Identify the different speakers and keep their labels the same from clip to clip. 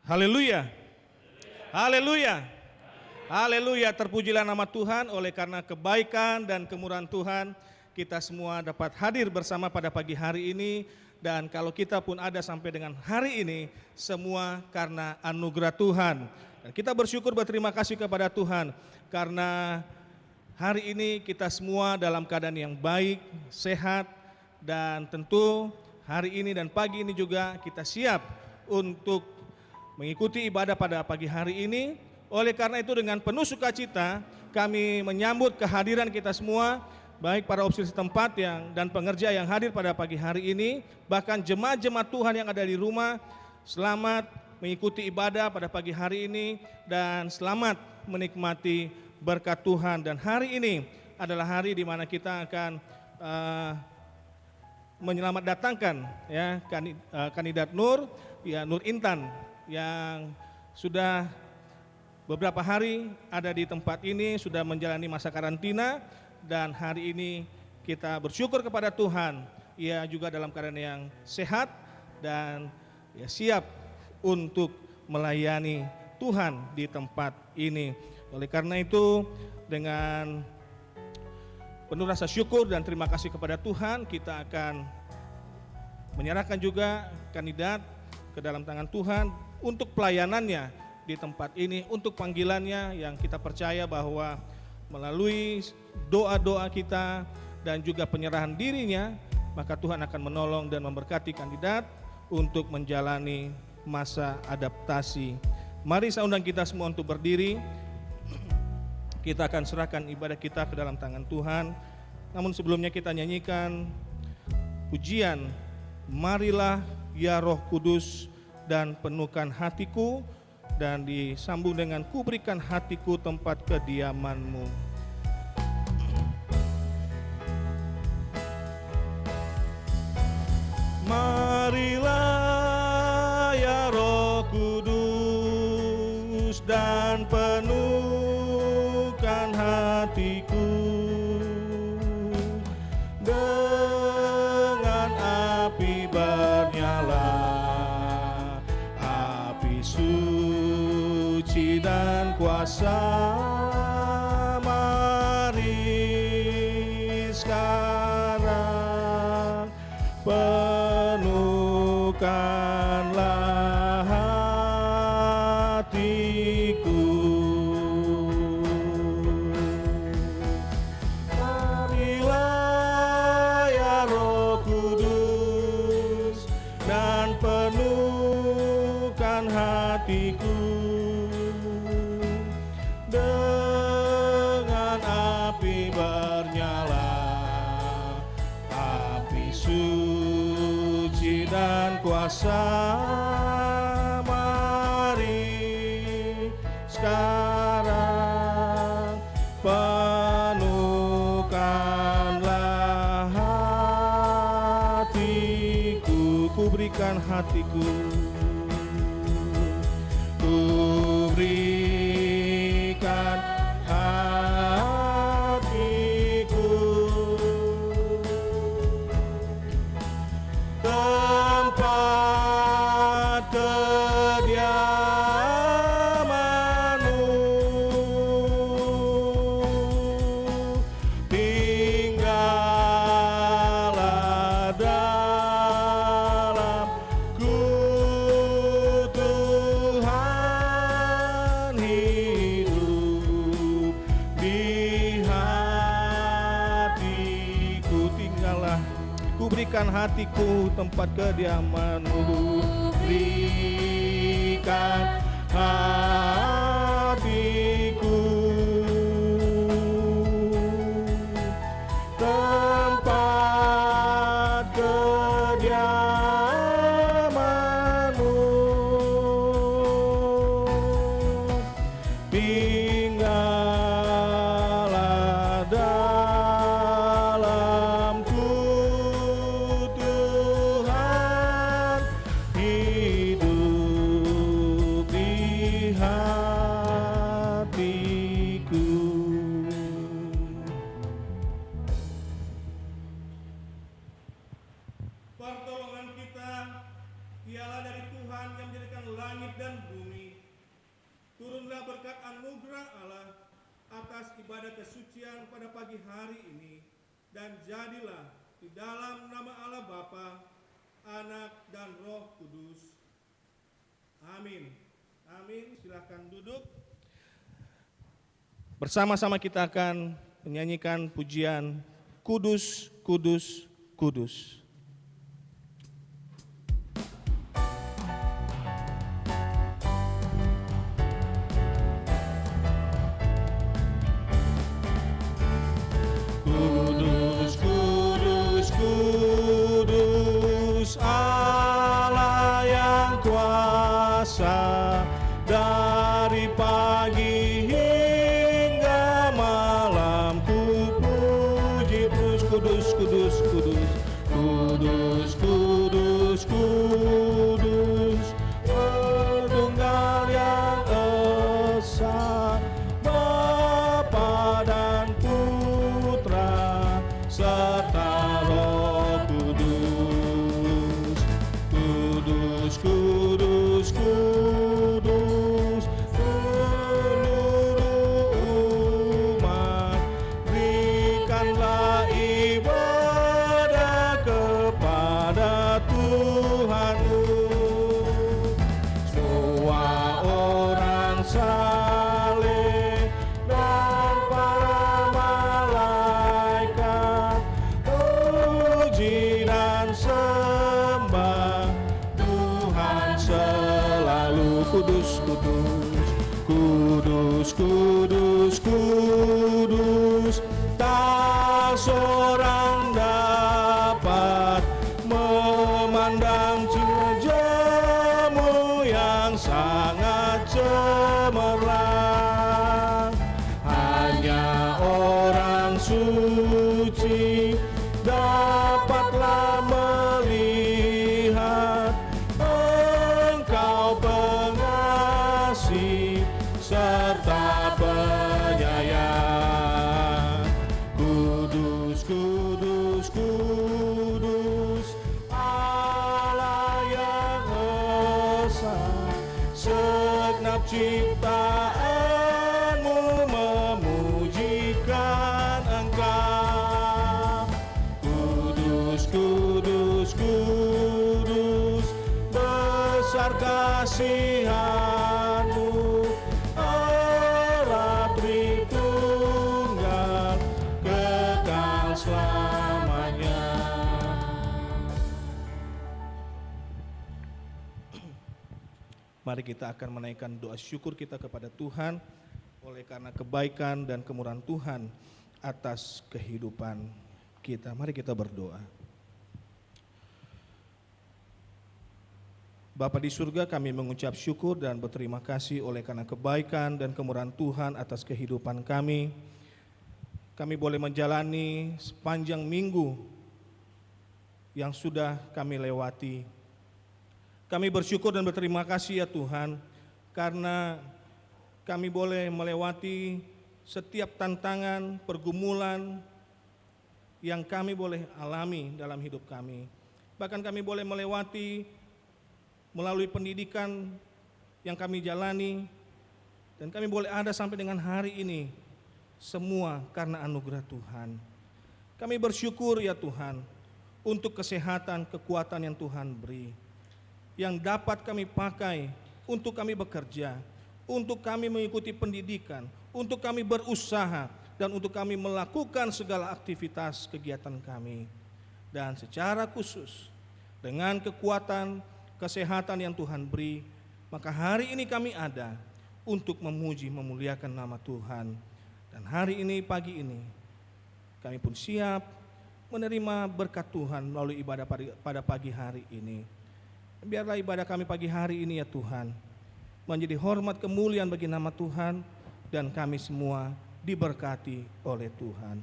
Speaker 1: Haleluya. Haleluya. Haleluya, terpujilah nama Tuhan. Oleh karena kebaikan dan kemurahan Tuhan, kita semua dapat hadir bersama pada pagi hari ini. Dan kalau kita pun ada sampai dengan hari ini, semua karena anugerah Tuhan. Dan kita bersyukur, berterima kasih kepada Tuhan, karena hari ini kita semua dalam keadaan yang baik, sehat, dan tentu hari ini dan pagi ini juga kita siap untuk mengikuti ibadah pada pagi hari ini. Oleh karena itu dengan penuh sukacita kami menyambut kehadiran kita semua, baik para opsi setempat dan pengerja yang hadir pada pagi hari ini, bahkan jemaat-jemaat Tuhan yang ada di rumah. Selamat mengikuti ibadah pada pagi hari ini dan selamat menikmati berkat Tuhan. Dan hari ini adalah hari di mana kita akan menyelamat datangkan ya kandidat Nur, ya Nur Intan, yang sudah beberapa hari ada di tempat ini, sudah menjalani masa karantina, dan hari ini kita bersyukur kepada Tuhan, ia juga dalam keadaan yang sehat dan ya siap untuk melayani Tuhan di tempat ini. Oleh karena itu dengan penuh rasa syukur dan terima kasih kepada Tuhan, kita akan menyerahkan juga kandidat ke dalam tangan Tuhan untuk pelayanannya di tempat ini, untuk panggilannya yang kita percaya bahwa melalui doa-doa kita dan juga penyerahan dirinya, maka Tuhan akan menolong dan memberkati kandidat untuk menjalani masa adaptasi. Mari saya undang kita semua untuk berdiri. Kita akan serahkan ibadah kita ke dalam tangan Tuhan. Namun sebelumnya kita nyanyikan pujian, marilah ya Roh Kudus dan penuhkan hatiku, dan disambung dengan ku berikan hatiku tempat kediamanmu. Marilah ya Roh Kudus dan penuhkan hatiku dengan api bernyala, api suci dan kuasa. Mari sekarang penuhkanlah hatiku. Marilah ya Roh Kudus dan penuhkan hatiku dengan api bernyala, api suci dan kuasa. Mari sekarang penuhkanlah hatiku. Ku berikan hatiku, ku berikan hatiku tempat kediamanmu, tinggallah dalamku Tuhan, hidup di hatiku. Tinggallah, ku berikan hatiku tempat kediamanmu, berikan hatiku tempat kediamanmu, tinggallah dalamku Tuhan, hidup di hatiku. ibadah kesucian pada pagi hari ini, dan jadilah di dalam nama Allah Bapa, Anak, dan Roh Kudus. Amin. Amin. Silakan duduk. Bersama-sama kita akan menyanyikan pujian Kudus, Kudus, Kudus. Kudus, kudus, kudus, Allah yang kuasa, dari pagi hingga malam ku puji terus. Kudus, kudus, kudus, kudus, kudus, kudus, Tritunggal yang esa, Bapa dan Putra serta Roh Kudus. Kudus, kudus, kudus, seluruh umat berikanlah ibadah kepada Tuhanmu. Semua orang saleh dan para malaikat, puji dan sembah Tuhan selalu. Kudus, kudus, kudus, kudus, kudus, tak seorang dapat memandang wajah-Mu yang sangat cemerlang. Hanya orang suci dapatlah melihat Engkau pengasih serta penyayang. Kudus, kudus, kudus, Allah yang esa, segenap ciptaan-Mu memujikan Engkau. Kudus, kudus, kudus, besar kasihan-Mu, Allah Tritunggal kekal selamanya. Mari kita akan menaikkan doa syukur kita kepada Tuhan oleh karena kebaikan dan kemurahan Tuhan atas kehidupan kita. Mari kita berdoa. Bapa di surga, kami mengucap syukur dan berterima kasih oleh karena kebaikan dan kemurahan Tuhan atas kehidupan kami. Kami boleh menjalani sepanjang minggu yang sudah kami lewati. Kami bersyukur dan berterima kasih ya Tuhan, karena kami boleh melewati setiap tantangan, pergumulan yang kami boleh alami dalam hidup kami. Bahkan kami boleh melewati melalui pendidikan yang kami jalani, dan kami boleh ada sampai dengan hari ini, semua karena anugerah Tuhan. Kami bersyukur ya Tuhan untuk kesehatan, kekuatan yang Tuhan beri, yang dapat kami pakai untuk kami bekerja, untuk kami mengikuti pendidikan, untuk kami berusaha, dan untuk kami melakukan segala aktivitas kegiatan kami. Dan secara khusus dengan kekuatan kesehatan yang Tuhan beri, maka hari ini kami ada untuk memuji, memuliakan nama Tuhan. Dan hari ini, pagi ini, kami pun siap menerima berkat Tuhan melalui ibadah pada pagi hari ini. Biarlah ibadah kami pagi hari ini ya Tuhan menjadi hormat kemuliaan bagi nama Tuhan, dan kami semua diberkati oleh Tuhan.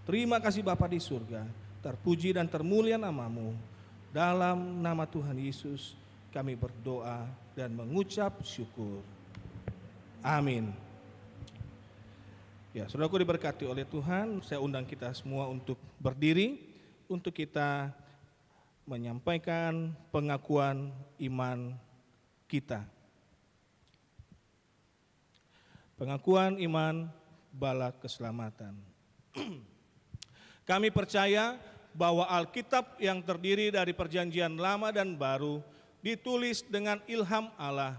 Speaker 1: Terima kasih Bapa di surga, terpuji dan termulia nama-Mu. Dalam nama Tuhan Yesus kami berdoa dan mengucap syukur. Amin. Ya, saudaraku diberkati oleh Tuhan, saya undang kita semua untuk berdiri untuk kita menyampaikan pengakuan iman kita. Pengakuan iman bala keselamatan. Kami percaya bahwa Alkitab yang terdiri dari Perjanjian Lama dan Baru ditulis dengan ilham Allah,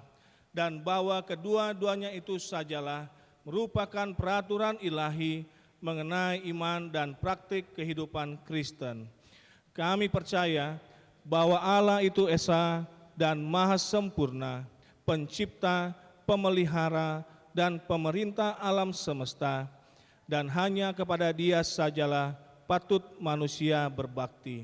Speaker 1: dan bahwa kedua-duanya itu sajalah merupakan peraturan ilahi mengenai iman dan praktik kehidupan Kristen. Kami percaya bahwa Allah itu Esa dan Maha Sempurna, pencipta, pemelihara, dan pemerintah alam semesta, dan hanya kepada Dia sajalah patut manusia berbakti.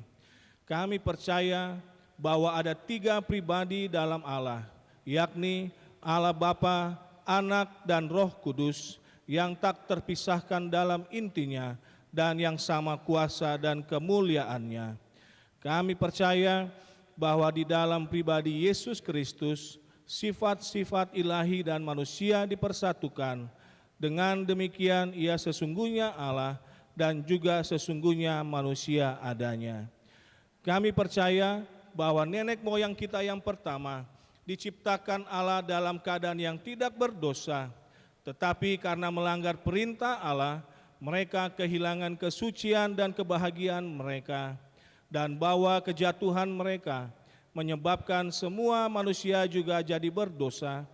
Speaker 1: Kami percaya bahwa ada 3 pribadi dalam Allah, yakni Allah Bapa, Anak, dan Roh Kudus, yang tak terpisahkan dalam intinya dan yang sama kuasa dan kemuliaannya. Kami percaya bahwa di dalam pribadi Yesus Kristus, sifat-sifat ilahi dan manusia dipersatukan. Dengan demikian ia sesungguhnya Allah dan juga sesungguhnya manusia adanya. Kami percaya bahwa nenek moyang kita yang pertama diciptakan Allah dalam keadaan yang tidak berdosa, tetapi karena melanggar perintah Allah, mereka kehilangan kesucian dan kebahagiaan mereka, dan bahwa kejatuhan mereka menyebabkan semua manusia juga jadi berdosa,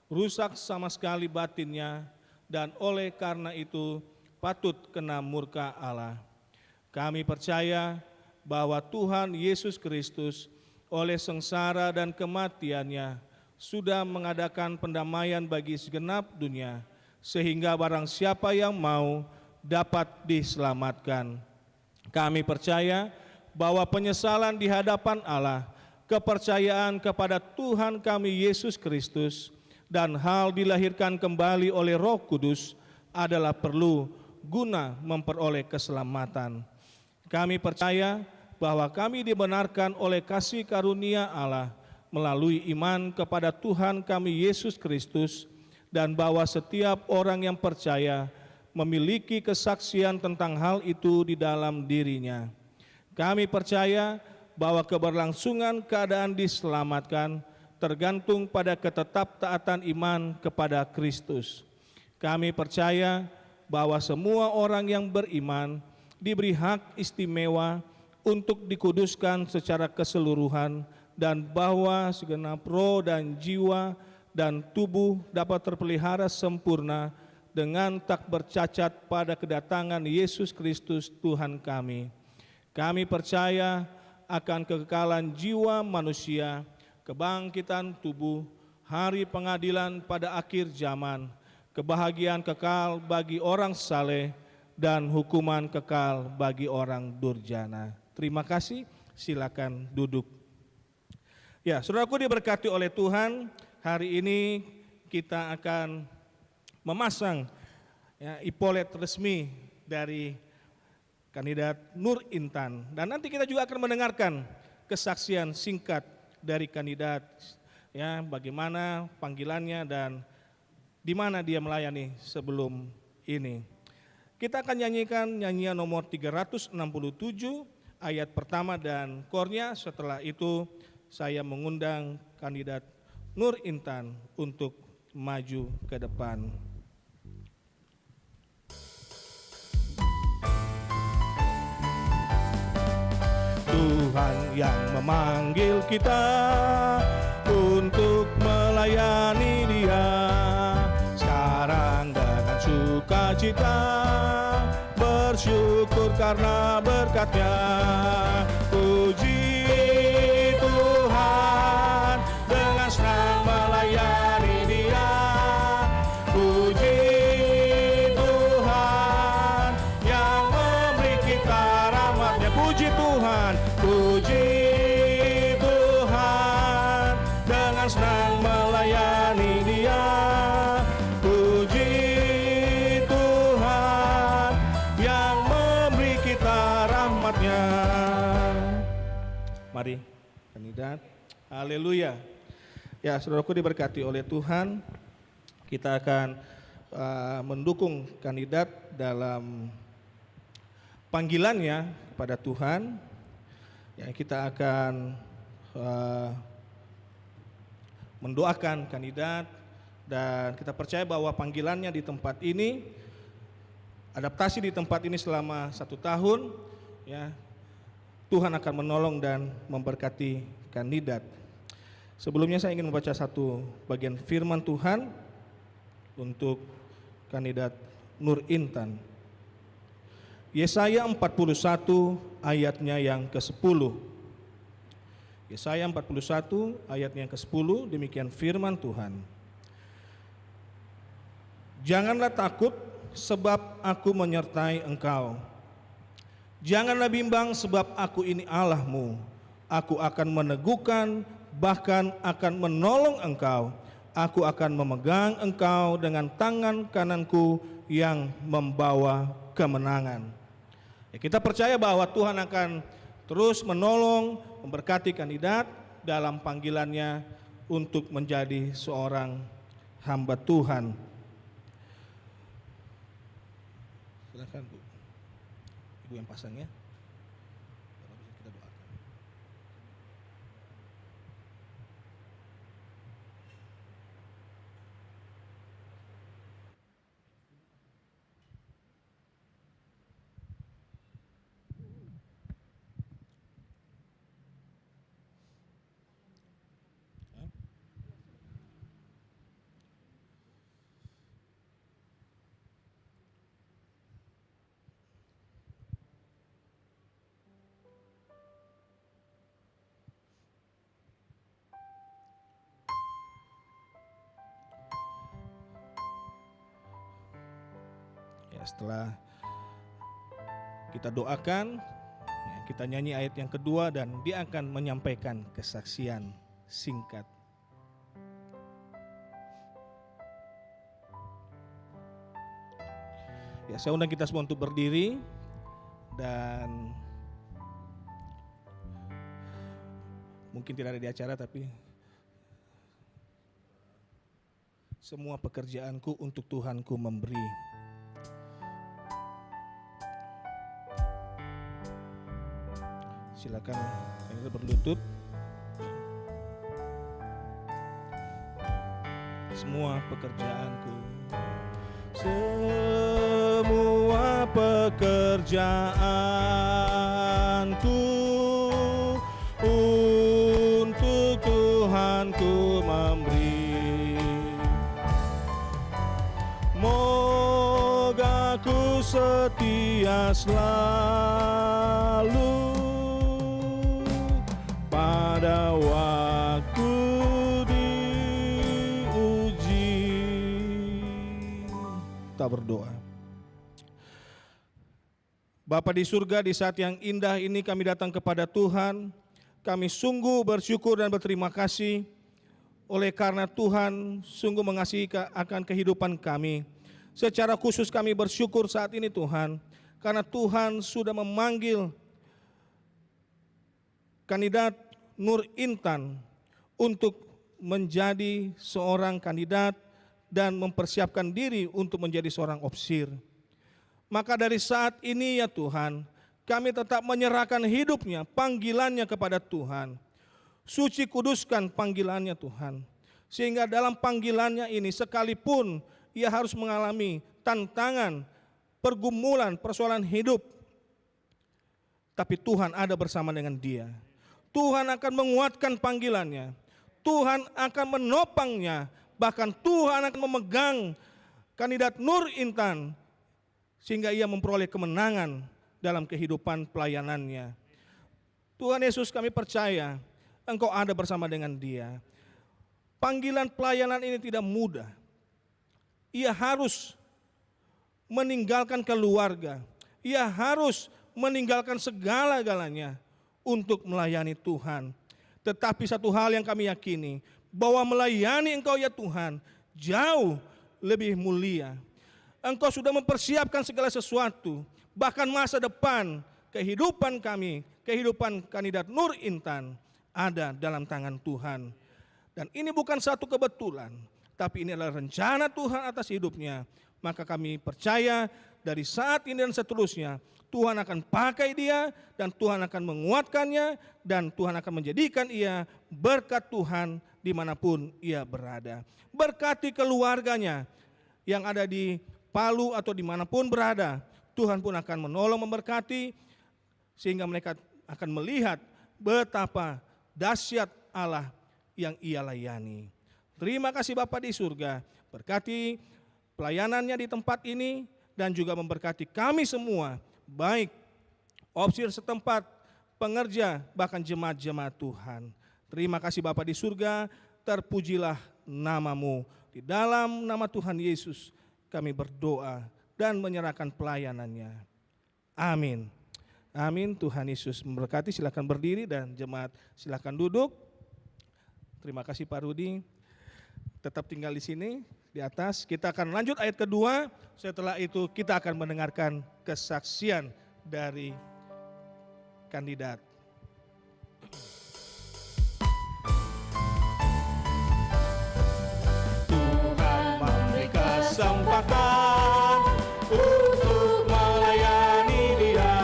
Speaker 1: rusak sama sekali batinnya, dan oleh karena itu patut kena murka Allah. Kami percaya bahwa Tuhan Yesus Kristus oleh sengsara dan kematiannya sudah mengadakan pendamaian bagi segenap dunia, sehingga barang siapa yang mau dapat diselamatkan. Kami percaya bahwa penyesalan di hadapan Allah, kepercayaan kepada Tuhan kami Yesus Kristus, dan hal dilahirkan kembali oleh Roh Kudus adalah perlu guna memperoleh keselamatan. Kami percaya bahwa kami dibenarkan oleh kasih karunia Allah melalui iman kepada Tuhan kami Yesus Kristus, dan bahwa setiap orang yang percaya memiliki kesaksian tentang hal itu di dalam dirinya. Kami percaya bahwa keberlangsungan keadaan diselamatkan tergantung pada ketetaptaatan iman kepada Kristus. Kami percaya bahwa semua orang yang beriman diberi hak istimewa untuk dikuduskan secara keseluruhan, dan bahwa segenap roh dan jiwa dan tubuh dapat terpelihara sempurna dengan tak bercacat pada kedatangan Yesus Kristus Tuhan kami. Kami percaya akan kekekalan jiwa manusia, kebangkitan tubuh, hari pengadilan pada akhir zaman, kebahagiaan kekal bagi orang saleh, dan hukuman kekal bagi orang durjana. Terima kasih, silakan duduk. Ya, saudaraku diberkati oleh Tuhan, hari ini kita akan memasang ipolet resmi dari kandidat Nur Intan, dan nanti kita juga akan mendengarkan kesaksian singkat dari kandidat, ya, bagaimana panggilannya dan di mana dia melayani sebelum ini. Kita akan nyanyikan nyanyian nomor 367 ayat pertama dan kornya. Setelah itu saya mengundang kandidat Nur Intan untuk maju ke depan. Tuhan yang memanggil kita untuk melayani Dia, sekarang dengan sukacita bersyukur karena berkat-Nya. Puji Tuhan, dengan senang melayani Dia. Puji Tuhan yang memberi kita rahmat-Nya. Puji Tuhan, puji Tuhan, dengan senang melayani Dia. Puji Tuhan yang memberi kita rahmat-Nya. Mari kandidat. Haleluya. Ya, saudaraku diberkati oleh Tuhan, kita akan mendukung kandidat dalam panggilannya kepada Tuhan. Ya, kita akan mendoakan kandidat, dan kita percaya bahwa panggilannya di tempat ini adaptasi di tempat ini selama 1 tahun, ya, Tuhan akan menolong dan memberkati kandidat. Sebelumnya saya ingin membaca satu bagian firman Tuhan untuk kandidat Nur Intan. Yesaya 41 ayatnya yang ke-10. Yesaya 41 ayatnya yang ke-10, demikian firman Tuhan. Janganlah takut sebab aku menyertai engkau. Janganlah bimbang sebab aku ini Allahmu. Aku akan meneguhkan, bahkan akan menolong engkau. Aku akan memegang engkau dengan tangan kananku yang membawa kemenangan. Ya, kita percaya bahwa Tuhan akan terus menolong, memberkati kandidat dalam panggilannya untuk menjadi seorang hamba Tuhan. Silakan Bu, Ibu yang pasang ya. Kita doakan. Setelah kita doakan, kita nyanyi ayat yang kedua dan dia akan menyampaikan kesaksian singkat. Ya, saya undang kita semua untuk berdiri dan mungkin tidak ada di acara tapi semua pekerjaanku untuk Tuhanku memberi. Silakan kita berlutut. Semua pekerjaanku, semua pekerjaanku untuk Tuhanku memberi. Moga ku setia selalu pada waktu diuji. Kita berdoa. Bapa di surga, di saat yang indah ini kami datang kepada Tuhan. Kami sungguh bersyukur dan berterima kasih oleh karena Tuhan sungguh mengasihi akan kehidupan kami. Secara khusus kami bersyukur saat ini Tuhan, karena Tuhan sudah memanggil kandidat Nur Intan untuk menjadi seorang kandidat dan mempersiapkan diri untuk menjadi seorang opsir. Maka dari saat ini ya Tuhan, kami tetap menyerahkan hidupnya, panggilannya kepada Tuhan. Suci kuduskan panggilannya Tuhan. Sehingga dalam panggilannya ini sekalipun ia harus mengalami tantangan, pergumulan, persoalan hidup, tapi Tuhan ada bersama dengan dia. Tuhan akan menguatkan panggilannya, Tuhan akan menopangnya, bahkan Tuhan akan memegang kandidat Nur Intan sehingga ia memperoleh kemenangan dalam kehidupan pelayanannya. Tuhan Yesus, kami percaya Engkau ada bersama dengan dia. Panggilan pelayanan ini tidak mudah. Ia harus meninggalkan keluarga, ia harus meninggalkan segala-galanya untuk melayani Tuhan. Tetapi satu hal yang kami yakini, bahwa melayani Engkau ya Tuhan jauh lebih mulia. Engkau sudah mempersiapkan segala sesuatu, bahkan masa depan kehidupan kami, kehidupan kandidat Nur Intan ada dalam tangan Tuhan. Dan ini bukan satu kebetulan, tapi ini adalah rencana Tuhan atas hidupnya. Maka kami percaya dari saat ini dan seterusnya Tuhan akan pakai dia dan Tuhan akan menguatkannya dan Tuhan akan menjadikan ia berkat Tuhan dimanapun ia berada. Berkati keluarganya yang ada di Palu atau dimanapun berada, Tuhan pun akan menolong memberkati, sehingga mereka akan melihat betapa dahsyat Allah yang Ia layani. Terima kasih Bapa di surga, berkati pelayanannya di tempat ini dan juga memberkati kami semua, baik opsir setempat, pengerja, bahkan jemaat-jemaat Tuhan. Terima kasih Bapa di surga, terpujilah nama-Mu. Di dalam nama Tuhan Yesus kami berdoa dan menyerahkan pelayanannya. Amin. Amin. Tuhan Yesus memberkati. Silakan berdiri dan jemaat silakan duduk. Terima kasih Pak Rudi. Tetap tinggal di sini di atas. Kita akan lanjut ayat kedua. Setelah itu kita akan mendengarkan kesaksian dari kandidat. Tuhan memberi kesempatan untuk melayani Dia,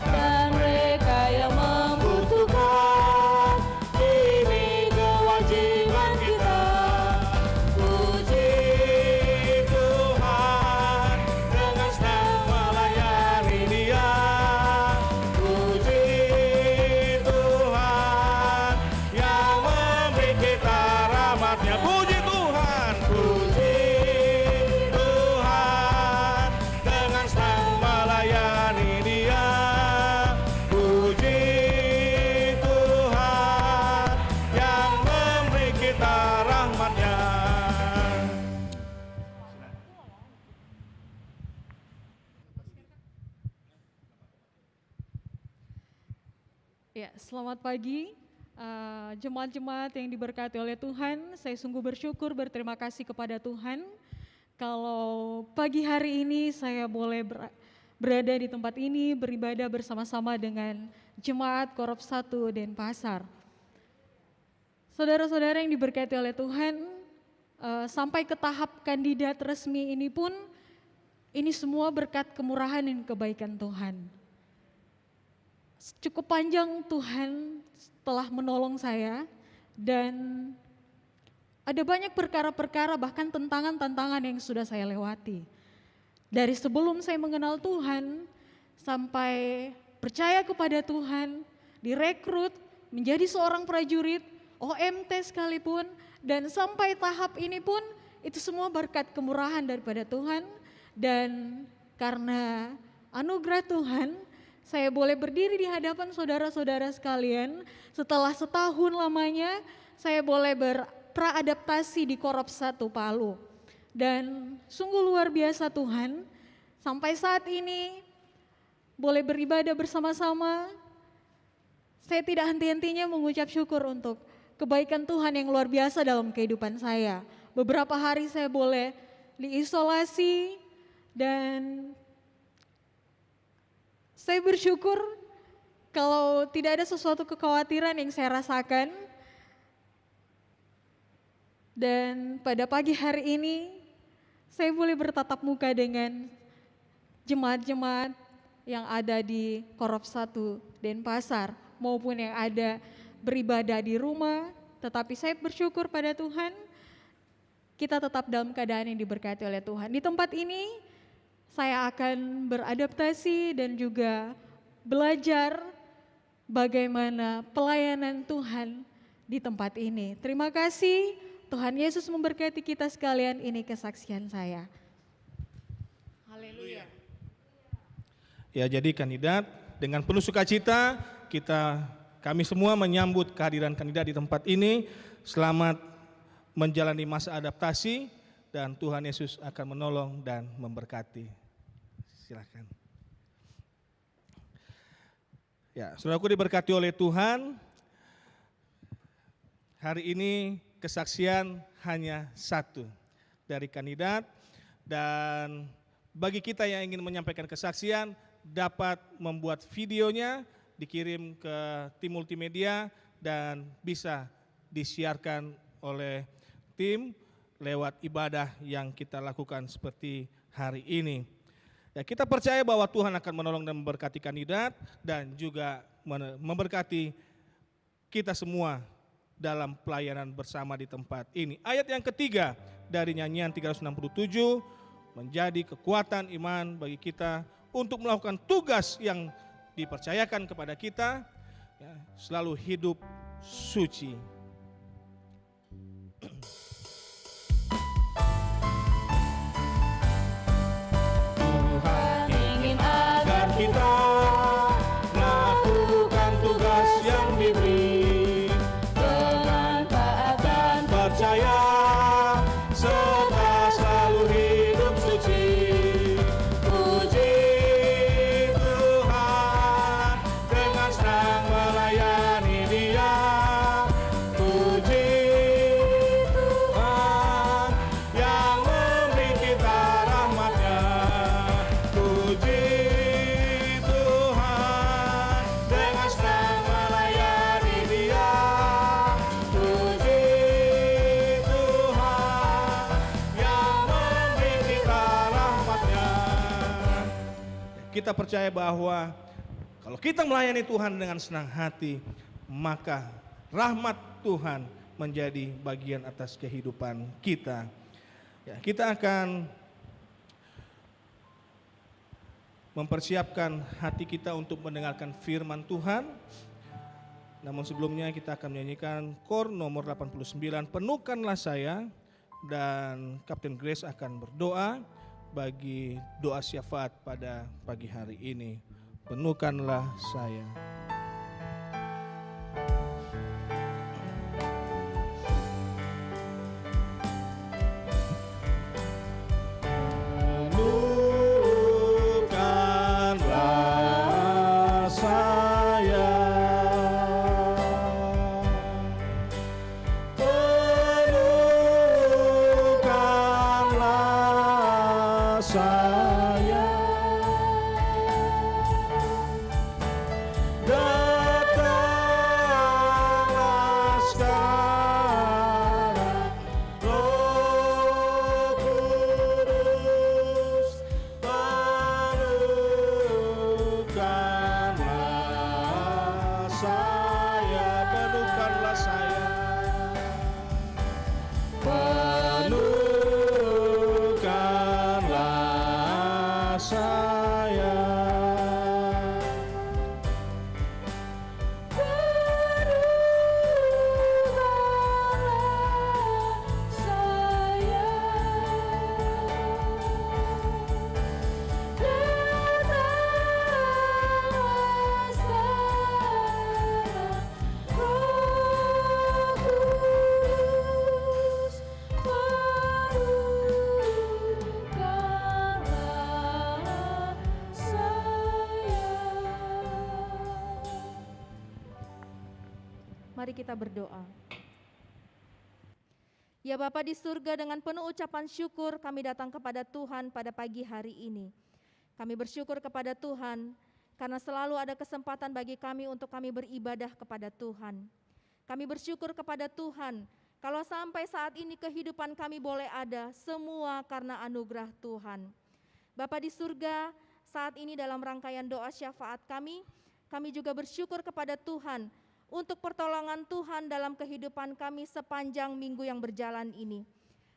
Speaker 1: dan mereka yang membutuhkan, ini kewajiban kita. Puji Tuhan, dengan senang melayani Dia. Puji Tuhan yang memberi kita rahmat-Nya. Puji Tuhan, puji Tuhan, dengan senang melayani Dia. Puji Tuhan yang memberi kita rahmat-Nya.
Speaker 2: Ya, selamat pagi jemaat-jemaat yang diberkati oleh Tuhan. Saya sungguh bersyukur, berterima kasih kepada Tuhan kalau pagi hari ini saya boleh berada di tempat ini, beribadah bersama-sama dengan jemaat Korop 1 Denpasar. Saudara-saudara yang diberkati oleh Tuhan, sampai ke tahap kandidat resmi ini pun, ini semua berkat kemurahan dan kebaikan Tuhan. Cukup panjang Tuhan telah menolong saya, dan ada banyak perkara-perkara, bahkan tantangan-tantangan yang sudah saya lewati. Dari sebelum saya mengenal Tuhan, sampai percaya kepada Tuhan, direkrut menjadi seorang prajurit, OMT sekalipun, dan sampai tahap ini pun, itu semua berkat kemurahan daripada Tuhan. Dan karena anugerah Tuhan, saya boleh berdiri di hadapan saudara-saudara sekalian. Setelah setahun lamanya, saya boleh praadaptasi di Korop 1 Palu. Dan sungguh luar biasa Tuhan, sampai saat ini boleh beribadah bersama-sama. Saya tidak henti-hentinya mengucap syukur untuk kebaikan Tuhan yang luar biasa dalam kehidupan saya. Beberapa hari saya boleh diisolasi, dan saya bersyukur kalau tidak ada sesuatu kekhawatiran yang saya rasakan. Dan pada pagi hari ini, saya boleh bertatap muka dengan jemaat-jemaat yang ada di Korop 1 Denpasar, maupun yang ada beribadah di rumah. Tetapi saya bersyukur pada Tuhan, kita tetap dalam keadaan yang diberkati oleh Tuhan. Di tempat ini, saya akan beradaptasi dan juga belajar bagaimana pelayanan Tuhan di tempat ini. Terima kasih, Tuhan Yesus memberkati kita sekalian. Ini kesaksian saya. Haleluya.
Speaker 1: Ya, jadi kandidat, dengan penuh sukacita kami semua menyambut kehadiran kandidat di tempat ini. Selamat menjalani masa adaptasi, dan Tuhan Yesus akan menolong dan memberkati. Silakan. Ya, saudaraku diberkati oleh Tuhan. Hari ini kesaksian hanya satu dari kandidat, dan bagi kita yang ingin menyampaikan kesaksian dapat membuat videonya, dikirim ke tim multimedia dan bisa disiarkan oleh tim lewat ibadah yang kita lakukan seperti hari ini. Ya, kita percaya bahwa Tuhan akan menolong dan memberkati kandidat dan juga memberkati kita semua dalam pelayanan bersama di tempat ini. Ayat yang ketiga dari nyanyian 367, menjadi kekuatan iman bagi kita untuk melakukan tugas yang dipercayakan kepada kita, ya, selalu hidup suci. Tuhan ingin agar kita melakukan tugas yang diberi dengan taat dan percaya, serta selalu hidup suci. Puji Tuhan, dengan senang melayani Dia. Puji Tuhan yang memberi kita rahmat-Nya. Puji Tuhan, dengan senang melayani Dia. Puji Tuhan yang memberi kita rahmat-Nya. Kita percaya bahwa kalau kita melayani Tuhan dengan senang hati, maka rahmat Tuhan menjadi bagian atas kehidupan kita. Ya, kita akan mempersiapkan hati kita untuk mendengarkan firman Tuhan. Namun sebelumnya kita akan menyanyikan KOR nomor 89, Penuhkanlah Saya, dan Kapten Grace akan berdoa bagi doa syafaat pada pagi hari ini. Penuhkanlah saya. Penuhkanlah saya. Penuhkanlah saya. Datanglah sekarang, Roh Kudus, penuhkanlah saya, penuhkanlah saya, penuhkanlah saya.
Speaker 3: Mari kita berdoa. Ya Bapa di surga, dengan penuh ucapan syukur kami datang kepada Tuhan pada pagi hari ini. Kami bersyukur kepada Tuhan karena selalu ada kesempatan bagi kami untuk kami beribadah kepada Tuhan. Kami bersyukur kepada Tuhan kalau sampai saat ini kehidupan kami boleh ada, semua karena anugerah Tuhan. Bapa di surga, saat ini dalam rangkaian doa syafaat kami juga bersyukur kepada Tuhan untuk pertolongan Tuhan dalam kehidupan kami sepanjang minggu yang berjalan ini.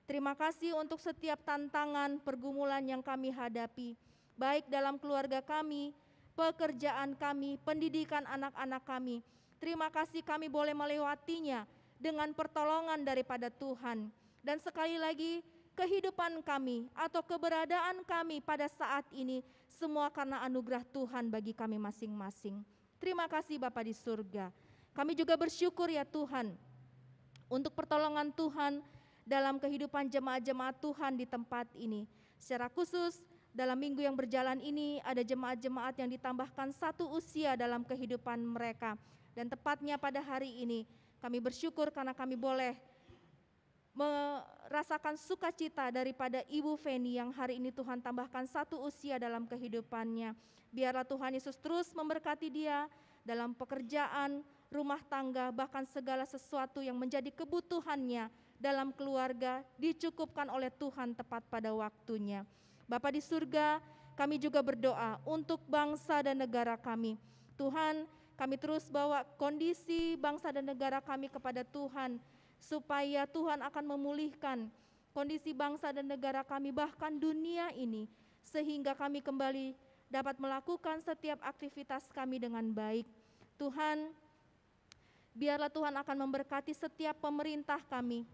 Speaker 3: Terima kasih untuk setiap tantangan, pergumulan yang kami hadapi, baik dalam keluarga kami, pekerjaan kami, pendidikan anak-anak kami. Terima kasih kami boleh melewatinya dengan pertolongan daripada Tuhan. Dan sekali lagi, kehidupan kami atau keberadaan kami pada saat ini semua karena anugerah Tuhan bagi kami masing-masing. Terima kasih Bapa di surga. Kami juga bersyukur ya Tuhan untuk pertolongan Tuhan dalam kehidupan jemaat-jemaat Tuhan di tempat ini. Secara khusus dalam minggu yang berjalan ini ada jemaat-jemaat yang ditambahkan satu usia dalam kehidupan mereka. Dan tepatnya pada hari ini kami bersyukur karena kami boleh merasakan sukacita daripada Ibu Feni yang hari ini Tuhan tambahkan satu usia dalam kehidupannya. Biarlah Tuhan Yesus terus memberkati dia dalam pekerjaan, rumah tangga, bahkan segala sesuatu yang menjadi kebutuhannya dalam keluarga dicukupkan oleh Tuhan tepat pada waktunya. Bapa di surga, kami juga berdoa untuk bangsa dan negara kami. Tuhan, kami terus bawa kondisi bangsa dan negara kami kepada Tuhan, supaya Tuhan akan memulihkan kondisi bangsa dan negara kami, bahkan dunia ini, sehingga kami kembali dapat melakukan setiap aktivitas kami dengan baik. Tuhan, biarlah Tuhan akan memberkati setiap pemerintah kami,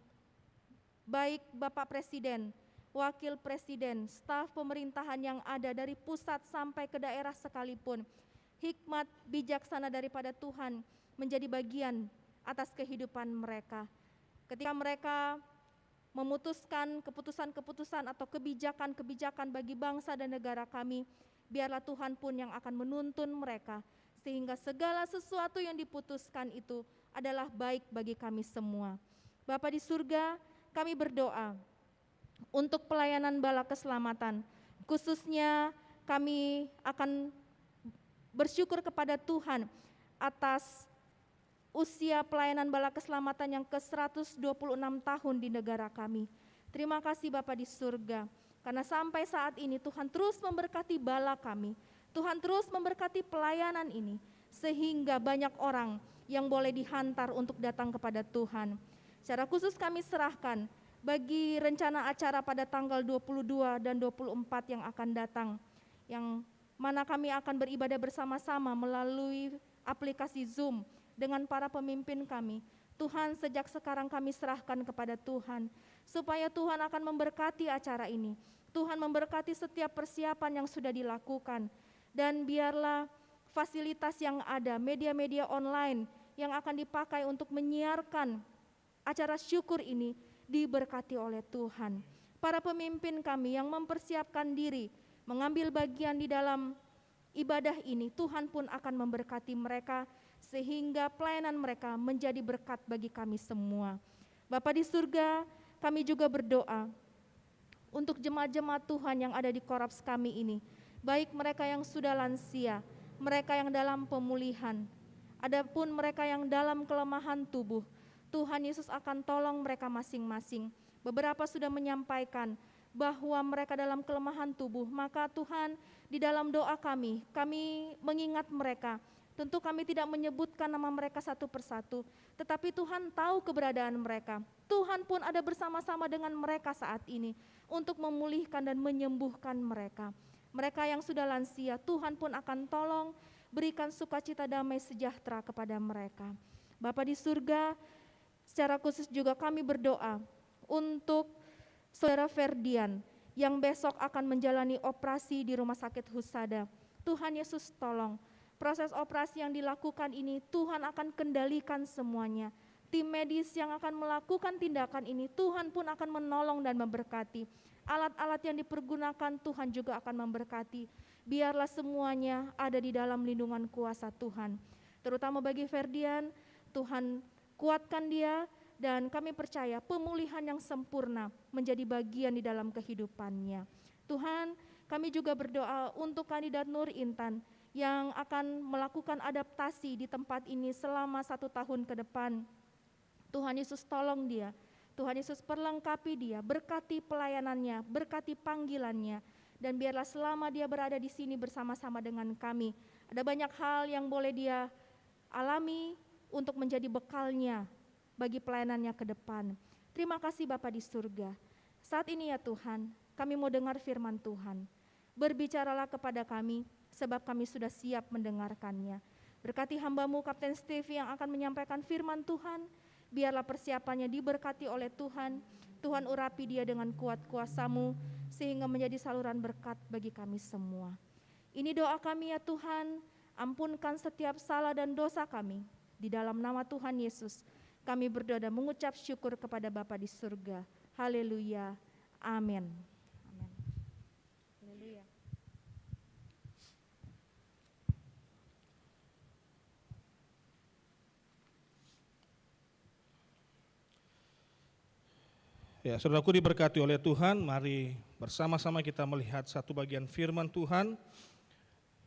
Speaker 3: baik Bapak Presiden, Wakil Presiden, staf pemerintahan yang ada dari pusat sampai ke daerah sekalipun. Hikmat bijaksana daripada Tuhan menjadi bagian atas kehidupan mereka. Ketika mereka memutuskan keputusan-keputusan atau kebijakan-kebijakan bagi bangsa dan negara kami, biarlah Tuhan pun yang akan menuntun mereka, sehingga segala sesuatu yang diputuskan itu adalah baik bagi kami semua. Bapa di surga, kami berdoa untuk pelayanan bala keselamatan, khususnya kami akan bersyukur kepada Tuhan atas usia pelayanan bala keselamatan yang ke-126 tahun di negara kami. Terima kasih Bapa di surga, karena sampai saat ini Tuhan terus memberkati bala kami, Tuhan terus memberkati pelayanan ini, sehingga banyak orang yang boleh dihantar untuk datang kepada Tuhan. Secara khusus kami serahkan bagi rencana acara pada tanggal 22 dan 24 yang akan datang, yang mana kami akan beribadah bersama-sama melalui aplikasi Zoom dengan para pemimpin kami. Tuhan, sejak sekarang kami serahkan kepada Tuhan, supaya Tuhan akan memberkati acara ini. Tuhan memberkati setiap persiapan yang sudah dilakukan, dan biarlah fasilitas yang ada, media-media online yang akan dipakai untuk menyiarkan acara syukur ini diberkati oleh Tuhan. Para pemimpin kami yang mempersiapkan diri, mengambil bagian di dalam ibadah ini, Tuhan pun akan memberkati mereka, sehingga pelayanan mereka menjadi berkat bagi kami semua. Bapa di surga, kami juga berdoa untuk jemaat-jemaat Tuhan yang ada di Koraps kami ini, baik mereka yang sudah lansia, mereka yang dalam pemulihan, adapun mereka yang dalam kelemahan tubuh. Tuhan Yesus akan tolong mereka masing-masing. Beberapa sudah menyampaikan bahwa mereka dalam kelemahan tubuh, maka Tuhan, di dalam doa kami mengingat mereka. Tentu kami tidak menyebutkan nama mereka satu persatu, tetapi Tuhan tahu keberadaan mereka. Tuhan pun ada bersama-sama dengan mereka saat ini untuk memulihkan dan menyembuhkan mereka. Mereka yang sudah lansia, Tuhan pun akan tolong berikan sukacita damai sejahtera kepada mereka. Bapa di surga, secara khusus juga kami berdoa untuk Saudara Ferdian yang besok akan menjalani operasi di Rumah Sakit Husada. Tuhan Yesus tolong, proses operasi yang dilakukan ini Tuhan akan kendalikan semuanya. Tim medis yang akan melakukan tindakan ini Tuhan pun akan menolong dan memberkati. Alat-alat yang dipergunakan Tuhan juga akan memberkati. Biarlah semuanya ada di dalam lindungan kuasa Tuhan. Terutama bagi Ferdian, Tuhan kuatkan dia, dan kami percaya pemulihan yang sempurna menjadi bagian di dalam kehidupannya. Tuhan, kami juga berdoa untuk kandidat Nur Intan yang akan melakukan adaptasi di tempat ini selama 1 tahun ke depan. Tuhan Yesus tolong dia, Tuhan Yesus perlengkapi dia, berkati pelayanannya, berkati panggilannya, dan biarlah selama dia berada di sini bersama-sama dengan kami, ada banyak hal yang boleh dia alami untuk menjadi bekalnya bagi pelayanannya ke depan. Terima kasih Bapa di surga. Saat ini ya Tuhan, kami mau dengar firman Tuhan. Berbicaralah kepada kami, sebab kami sudah siap mendengarkannya. Berkati hamba-Mu Kapten Stevie yang akan menyampaikan firman Tuhan. Biarlah persiapannya diberkati oleh Tuhan. Tuhan urapi dia dengan kuat kuasa-Mu, sehingga menjadi saluran berkat bagi kami semua. Ini doa kami ya Tuhan, ampunkan setiap salah dan dosa kami. Di dalam nama Tuhan Yesus, kami berdoa dan mengucap syukur kepada Bapa di surga. Haleluya. Amin. Amin. Haleluya.
Speaker 1: Ya, saudaraku diberkati oleh Tuhan, mari bersama-sama kita melihat satu bagian firman Tuhan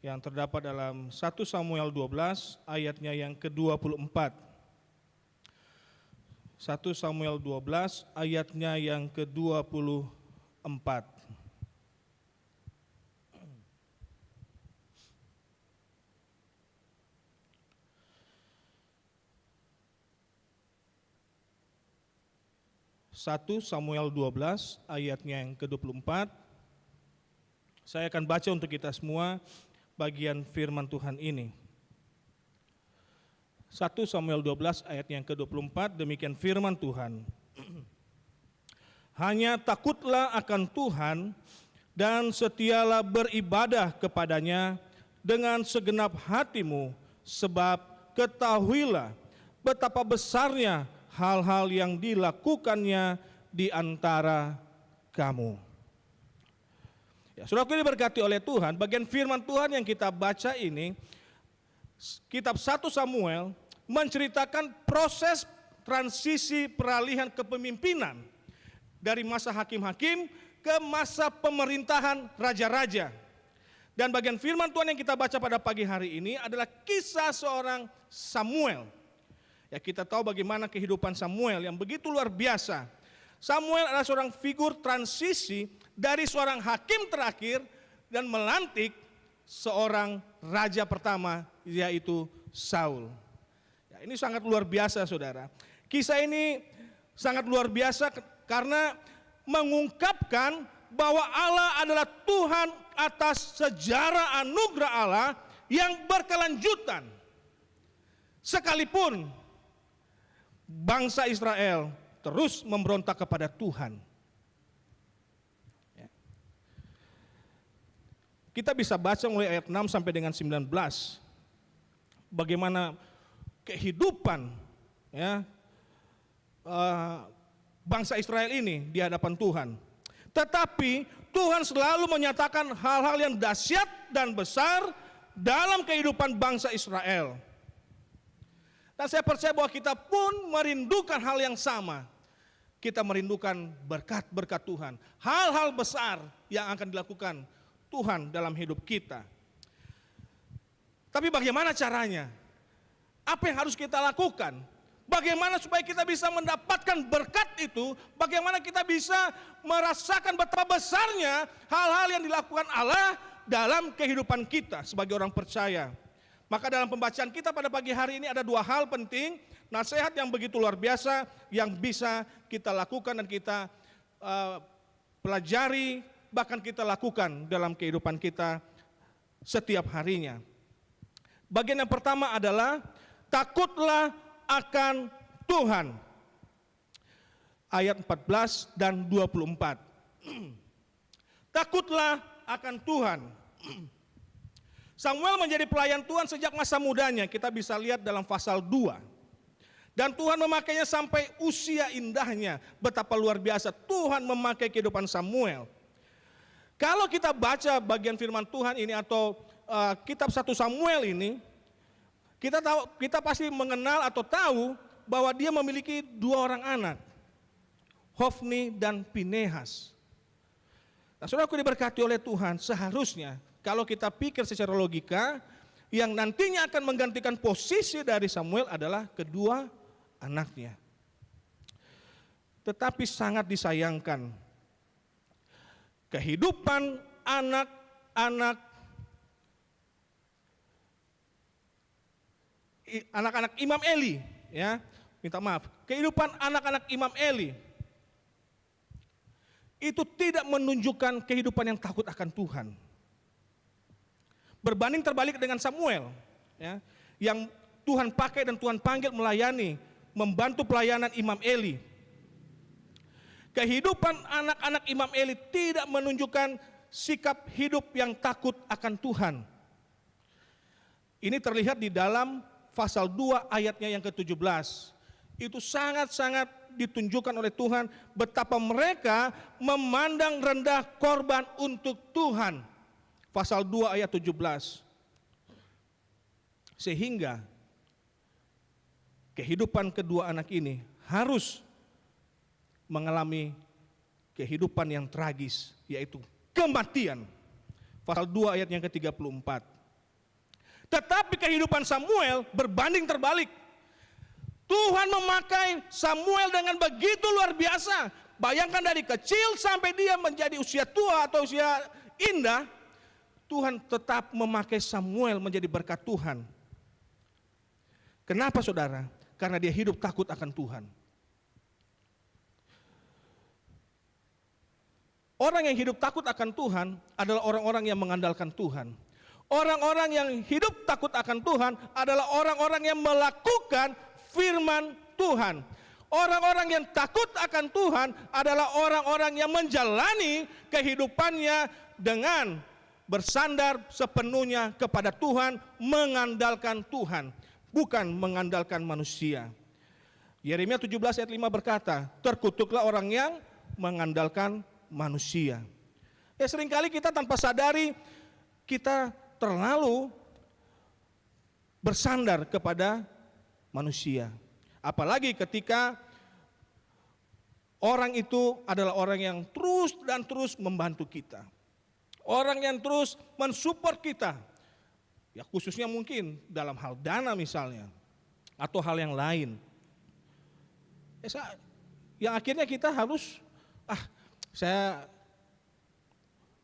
Speaker 1: yang terdapat dalam 1 Samuel 12 ayatnya yang ke-24. 1 Samuel 12 ayatnya yang ke-24. 1 Samuel 12 ayatnya yang ke-24. Saya akan baca untuk kita semua bagian firman Tuhan ini. 1 Samuel 12 ayat yang ke-24, demikian firman Tuhan. Hanya takutlah akan Tuhan dan setialah beribadah kepadanya dengan segenap hatimu, sebab ketahuilah betapa besarnya hal-hal yang dilakukannya di antara kamu. Ya, saudaraku diberkati oleh Tuhan, bagian firman Tuhan yang kita baca ini, kitab 1 Samuel menceritakan proses transisi peralihan kepemimpinan dari masa hakim-hakim ke masa pemerintahan raja-raja. Dan bagian firman Tuhan yang kita baca pada pagi hari ini adalah kisah seorang Samuel. Ya, kita tahu bagaimana kehidupan Samuel yang begitu luar biasa. Samuel adalah seorang figur transisi dari seorang hakim terakhir dan melantik seorang raja pertama, yaitu Saul. Ya, ini sangat luar biasa, saudara. Kisah ini sangat luar biasa karena mengungkapkan bahwa Allah adalah Tuhan atas sejarah anugerah Allah yang berkelanjutan. Sekalipun bangsa Israel terus memberontak kepada Tuhan. Ya. Kita bisa baca mulai ayat 6 sampai dengan 19. Bagaimana kehidupan ya, bangsa Israel ini di hadapan Tuhan. Tetapi Tuhan selalu menyatakan hal-hal yang dahsyat dan besar dalam kehidupan bangsa Israel. Dan saya percaya bahwa kita pun merindukan hal yang sama. Kita merindukan berkat-berkat Tuhan. Hal-hal besar yang akan dilakukan Tuhan dalam hidup kita. Tapi bagaimana caranya? Apa yang harus kita lakukan? Bagaimana supaya kita bisa mendapatkan berkat itu? Bagaimana kita bisa merasakan betapa besarnya hal-hal yang dilakukan Allah dalam kehidupan kita sebagai orang percaya? Maka dalam pembacaan kita pada pagi hari ini ada dua hal penting, nasihat yang begitu luar biasa yang bisa kita lakukan dan kita pelajari, bahkan kita lakukan dalam kehidupan kita setiap harinya. Bagian yang pertama adalah takutlah akan Tuhan. Ayat 14 dan 24. Takutlah akan Tuhan. Samuel menjadi pelayan Tuhan sejak masa mudanya, kita bisa lihat dalam pasal 2. Dan Tuhan memakainya sampai usia indahnya. Betapa luar biasa Tuhan memakai kehidupan Samuel. Kalau kita baca bagian firman Tuhan ini atau kitab 1 Samuel ini, kita pasti mengenal atau tahu bahwa dia memiliki dua orang anak, Hofni dan Pinehas. Nah, saudaraku diberkati oleh Tuhan, seharusnya kalau kita pikir secara logika, yang nantinya akan menggantikan posisi dari Samuel adalah kedua anaknya. Tetapi sangat disayangkan, kehidupan anak-anak Imam Eli, ya, minta maaf, kehidupan anak-anak Imam Eli itu tidak menunjukkan kehidupan yang takut akan Tuhan. Berbanding terbalik dengan Samuel, ya, yang Tuhan pakai dan Tuhan panggil melayani, membantu pelayanan Imam Eli. Kehidupan anak-anak Imam Eli tidak menunjukkan sikap hidup yang takut akan Tuhan. Ini terlihat di dalam pasal 2 ayatnya yang ke-17. Itu sangat-sangat ditunjukkan oleh Tuhan betapa mereka memandang rendah korban untuk Tuhan. Pasal 2 ayat 17. Sehingga kehidupan kedua anak ini harus mengalami kehidupan yang tragis, yaitu kematian. Pasal 2 ayat yang ke-34. Tetapi kehidupan Samuel berbanding terbalik. Tuhan memakai Samuel dengan begitu luar biasa. Bayangkan dari kecil sampai dia menjadi usia tua atau usia indah, Tuhan tetap memakai Samuel menjadi berkat Tuhan. Kenapa saudara? Karena dia hidup takut akan Tuhan. Orang yang hidup takut akan Tuhan adalah orang-orang yang mengandalkan Tuhan. Orang-orang yang hidup takut akan Tuhan adalah orang-orang yang melakukan firman Tuhan. Orang-orang yang takut akan Tuhan adalah orang-orang yang menjalani kehidupannya dengan bersandar sepenuhnya kepada Tuhan, mengandalkan Tuhan, bukan mengandalkan manusia. Yeremia 17 ayat 5 berkata, terkutuklah orang yang mengandalkan manusia. Ya, seringkali kita tanpa sadari kita terlalu bersandar kepada manusia. Apalagi ketika orang itu adalah orang yang terus dan terus membantu kita. Orang yang terus mensupport kita. Ya, khususnya mungkin dalam hal dana misalnya, atau hal yang lain. Yang akhirnya kita harus, saya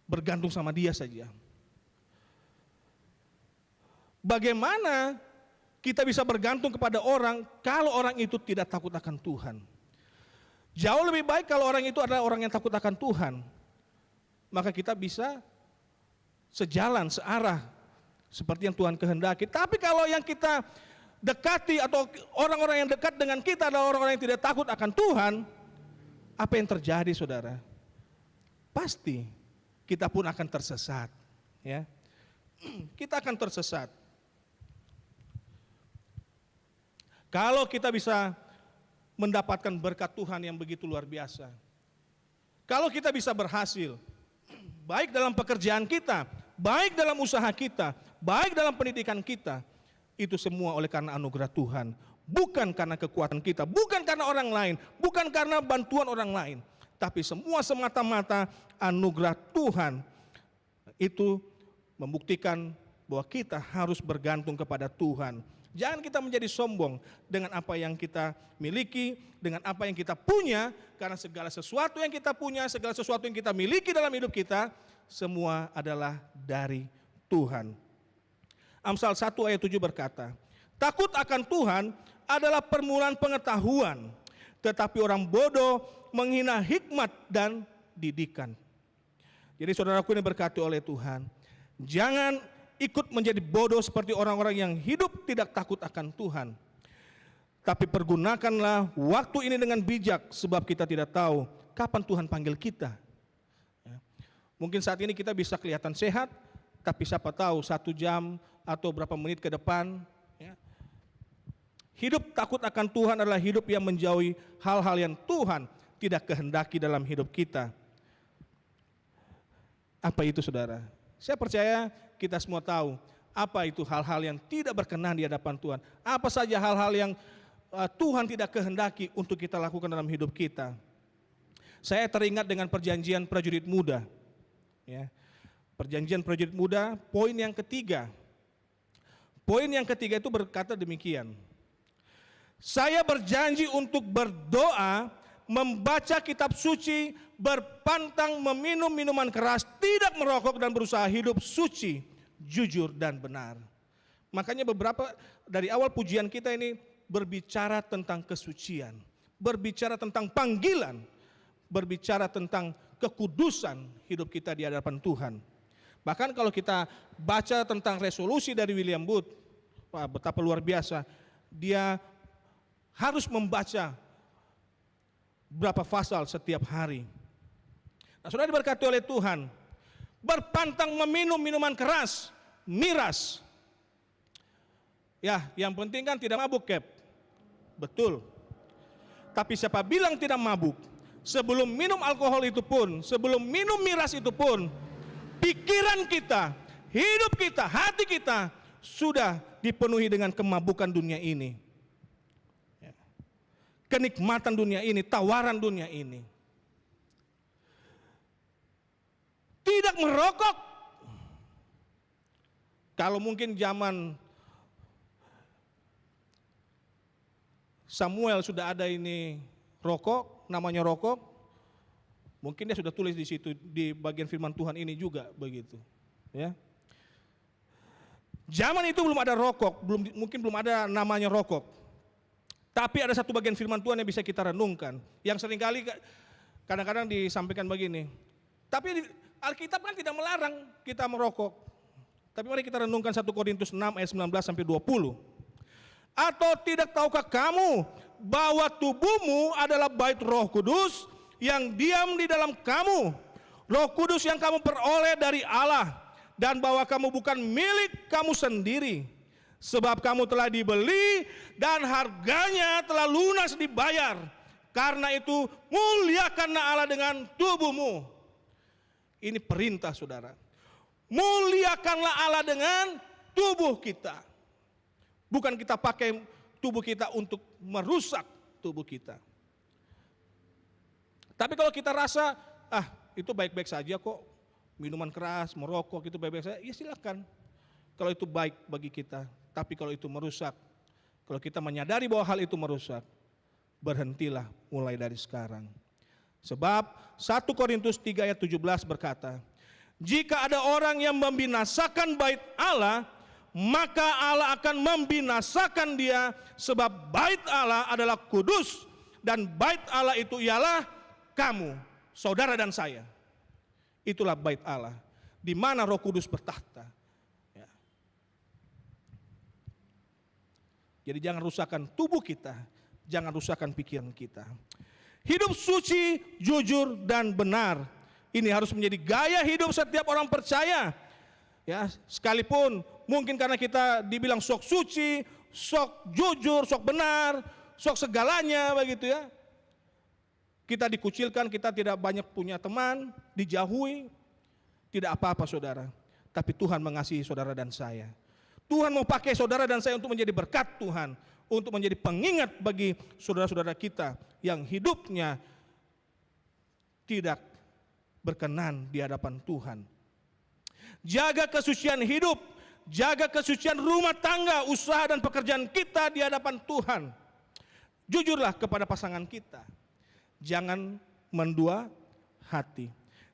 Speaker 1: bergantung sama dia saja. Bagaimana kita bisa bergantung kepada orang kalau orang itu tidak takut akan Tuhan? Jauh lebih baik kalau orang itu adalah orang yang takut akan Tuhan. Maka kita bisa sejalan, searah seperti yang Tuhan kehendaki. Tapi kalau yang kita dekati atau orang-orang yang dekat dengan kita adalah orang-orang yang tidak takut akan Tuhan, apa yang terjadi, saudara? Pasti kita pun akan tersesat, ya. Kita akan tersesat. Kalau kita bisa mendapatkan berkat Tuhan yang begitu luar biasa, kalau kita bisa berhasil, baik dalam pekerjaan kita, baik dalam usaha kita, baik dalam pendidikan kita, itu semua oleh karena anugerah Tuhan, bukan karena kekuatan kita, bukan karena orang lain, bukan karena bantuan orang lain, tapi semua semata-mata anugerah Tuhan. Itu membuktikan bahwa kita harus bergantung kepada Tuhan. Jangan kita menjadi sombong dengan apa yang kita miliki, dengan apa yang kita punya, karena segala sesuatu yang kita punya, segala sesuatu yang kita miliki dalam hidup kita, semua adalah dari Tuhan. Amsal 1 ayat 7 berkata, takut akan Tuhan adalah permulaan pengetahuan, tetapi orang bodoh menghina hikmat dan didikan. Jadi saudaraku ini berkati oleh Tuhan, jangan ikut menjadi bodoh seperti orang-orang yang hidup tidak takut akan Tuhan. Tapi pergunakanlah waktu ini dengan bijak, sebab kita tidak tahu kapan Tuhan panggil kita. Mungkin saat ini kita bisa kelihatan sehat, tapi siapa tahu 1 jam atau berapa menit ke depan, ya. Hidup takut akan Tuhan adalah hidup yang menjauhi hal-hal yang Tuhan tidak kehendaki dalam hidup kita. Apa itu, saudara? Saya percaya kita semua tahu apa itu hal-hal yang tidak berkenan di hadapan Tuhan. Apa saja hal-hal yang Tuhan tidak kehendaki untuk kita lakukan dalam hidup kita. Saya teringat dengan perjanjian prajurit muda. Ya. Perjanjian prajurit muda, poin yang ketiga. Poin yang ketiga itu berkata demikian. Saya berjanji untuk berdoa, membaca kitab suci, berpantang meminum minuman keras, tidak merokok dan berusaha hidup suci, jujur dan benar. Makanya beberapa dari awal pujian kita ini berbicara tentang kesucian, berbicara tentang panggilan, berbicara tentang kekudusan hidup kita di hadapan Tuhan. Bahkan kalau kita baca tentang resolusi dari William Booth, betapa luar biasa, dia harus membaca berapa pasal setiap hari. Nah, saudara diberkati oleh Tuhan, berpantang meminum minuman keras, miras. Ya, yang penting kan tidak mabuk, Kep. Betul. Tapi siapa bilang tidak mabuk? Sebelum minum alkohol itu pun, sebelum minum miras itu pun, pikiran kita, hidup kita, hati kita sudah dipenuhi dengan kemabukan dunia ini. Kenikmatan dunia ini, tawaran dunia ini. Tidak merokok. Kalau mungkin zaman Samuel sudah ada ini rokok, namanya rokok, mungkin dia sudah tulis di situ di bagian firman Tuhan ini juga begitu, ya. Zaman itu belum ada rokok, mungkin belum ada namanya rokok. Tapi ada satu bagian firman Tuhan yang bisa kita renungkan, yang seringkali kadang-kadang disampaikan begini, Tapi Alkitab kan tidak melarang kita merokok. Tapi mari kita renungkan 1 Korintus 6 ayat 19 sampai 20. Atau tidak tahukah kamu bahwa tubuhmu adalah bait Roh Kudus yang diam di dalam kamu, Roh Kudus yang kamu peroleh dari Allah, dan bahwa kamu bukan milik kamu sendiri, sebab kamu telah dibeli dan harganya telah lunas dibayar. Karena itu muliakanlah Allah dengan tubuhmu. Ini perintah saudara. Muliakanlah Allah dengan tubuh kita. Bukan kita pakai tubuh kita untuk merusak tubuh kita. Tapi kalau kita rasa, itu baik-baik saja kok, minuman keras, merokok itu baik-baik saja, ya silakan. Kalau itu baik bagi kita, tapi kalau itu merusak, kalau kita menyadari bahwa hal itu merusak, berhentilah mulai dari sekarang. Sebab 1 Korintus 3 ayat 17 berkata, jika ada orang yang membinasakan bait Allah, maka Allah akan membinasakan dia, sebab bait Allah adalah kudus, dan bait Allah itu ialah kamu, saudara dan saya. Itulah bait Allah, di mana Roh Kudus bertahta. Ya. Jadi jangan rusakkan tubuh kita, jangan rusakkan pikiran kita. Hidup suci, jujur, dan benar. Ini harus menjadi gaya hidup setiap orang percaya. Ya, sekalipun mungkin karena kita dibilang sok suci, sok jujur, sok benar, sok segalanya begitu ya. Kita dikucilkan, kita tidak banyak punya teman, dijauhi. Tidak apa-apa saudara. Tapi Tuhan mengasihi saudara dan saya. Tuhan mau pakai saudara dan saya untuk menjadi berkat Tuhan, untuk menjadi pengingat bagi saudara-saudara kita yang hidupnya tidak berkenan di hadapan Tuhan. Jaga kesucian hidup, jaga kesucian rumah tangga, usaha dan pekerjaan kita di hadapan Tuhan. Jujurlah kepada pasangan kita. Jangan mendua hati.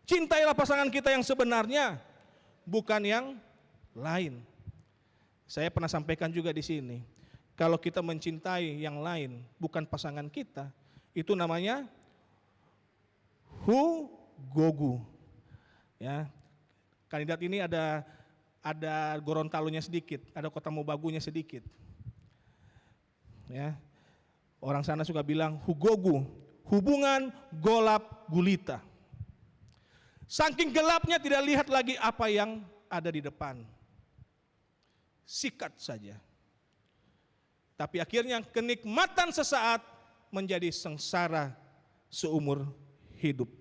Speaker 1: Cintailah pasangan kita yang sebenarnya, bukan yang lain. Saya pernah sampaikan juga di sini, kalau kita mencintai yang lain, bukan pasangan kita, itu namanya hugogu. Ya, kandidat ini ada Gorontalonya sedikit, ada Kota Mobagunya sedikit. Ya, orang sana suka bilang hugogu, hubungan golap gulita. Saking gelapnya tidak lihat lagi apa yang ada di depan. Sikat saja. Tapi akhirnya kenikmatan sesaat menjadi sengsara seumur hidup.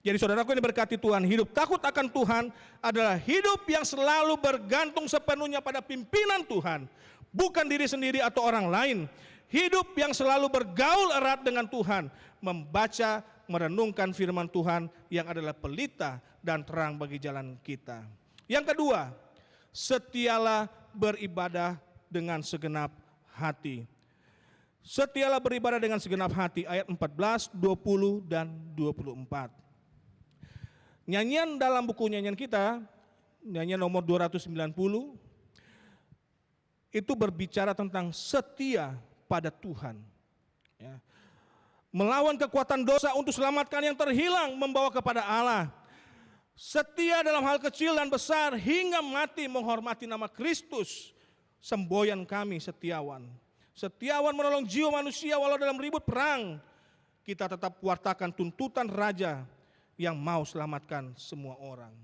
Speaker 1: Jadi saudaraku yang diberkati Tuhan, hidup takut akan Tuhan adalah hidup yang selalu bergantung sepenuhnya pada pimpinan Tuhan, bukan diri sendiri atau orang lain. Hidup yang selalu bergaul erat dengan Tuhan, membaca, merenungkan firman Tuhan yang adalah pelita dan terang bagi jalan kita. Yang kedua, setialah beribadah dengan segenap hati. Setialah beribadah dengan segenap hati, ayat 14, 20, dan 24. Nyanyian dalam buku nyanyian kita, nyanyian nomor 290, itu berbicara tentang setia pada Tuhan. Ya. Melawan kekuatan dosa untuk selamatkan yang terhilang, membawa kepada Allah. Setia dalam hal kecil dan besar hingga mati menghormati nama Kristus. Semboyan kami setiawan. Setiawan menolong jiwa manusia walau dalam ribut perang. Kita tetap wartakan tuntutan Raja yang mau selamatkan semua orang.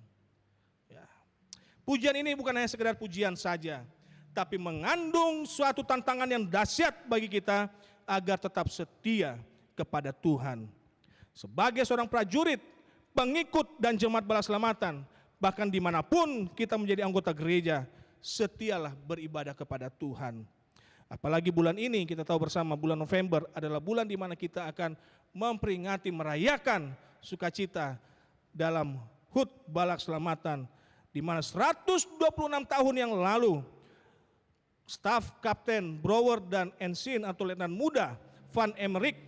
Speaker 1: Ya. Pujian ini bukan hanya sekedar pujian saja, tapi mengandung suatu tantangan yang dahsyat bagi kita agar tetap setia kepada Tuhan. Sebagai seorang prajurit, pengikut dan jemaat bala selamatan, bahkan dimanapun kita menjadi anggota gereja, setialah beribadah kepada Tuhan. Apalagi bulan ini kita tahu bersama, bulan November adalah bulan di mana kita akan memperingati, merayakan sukacita dalam HUT Bala Keselamatan, di mana 126 tahun yang lalu staf kapten, Brouwer dan ensign atau letnan muda Van Emmerik,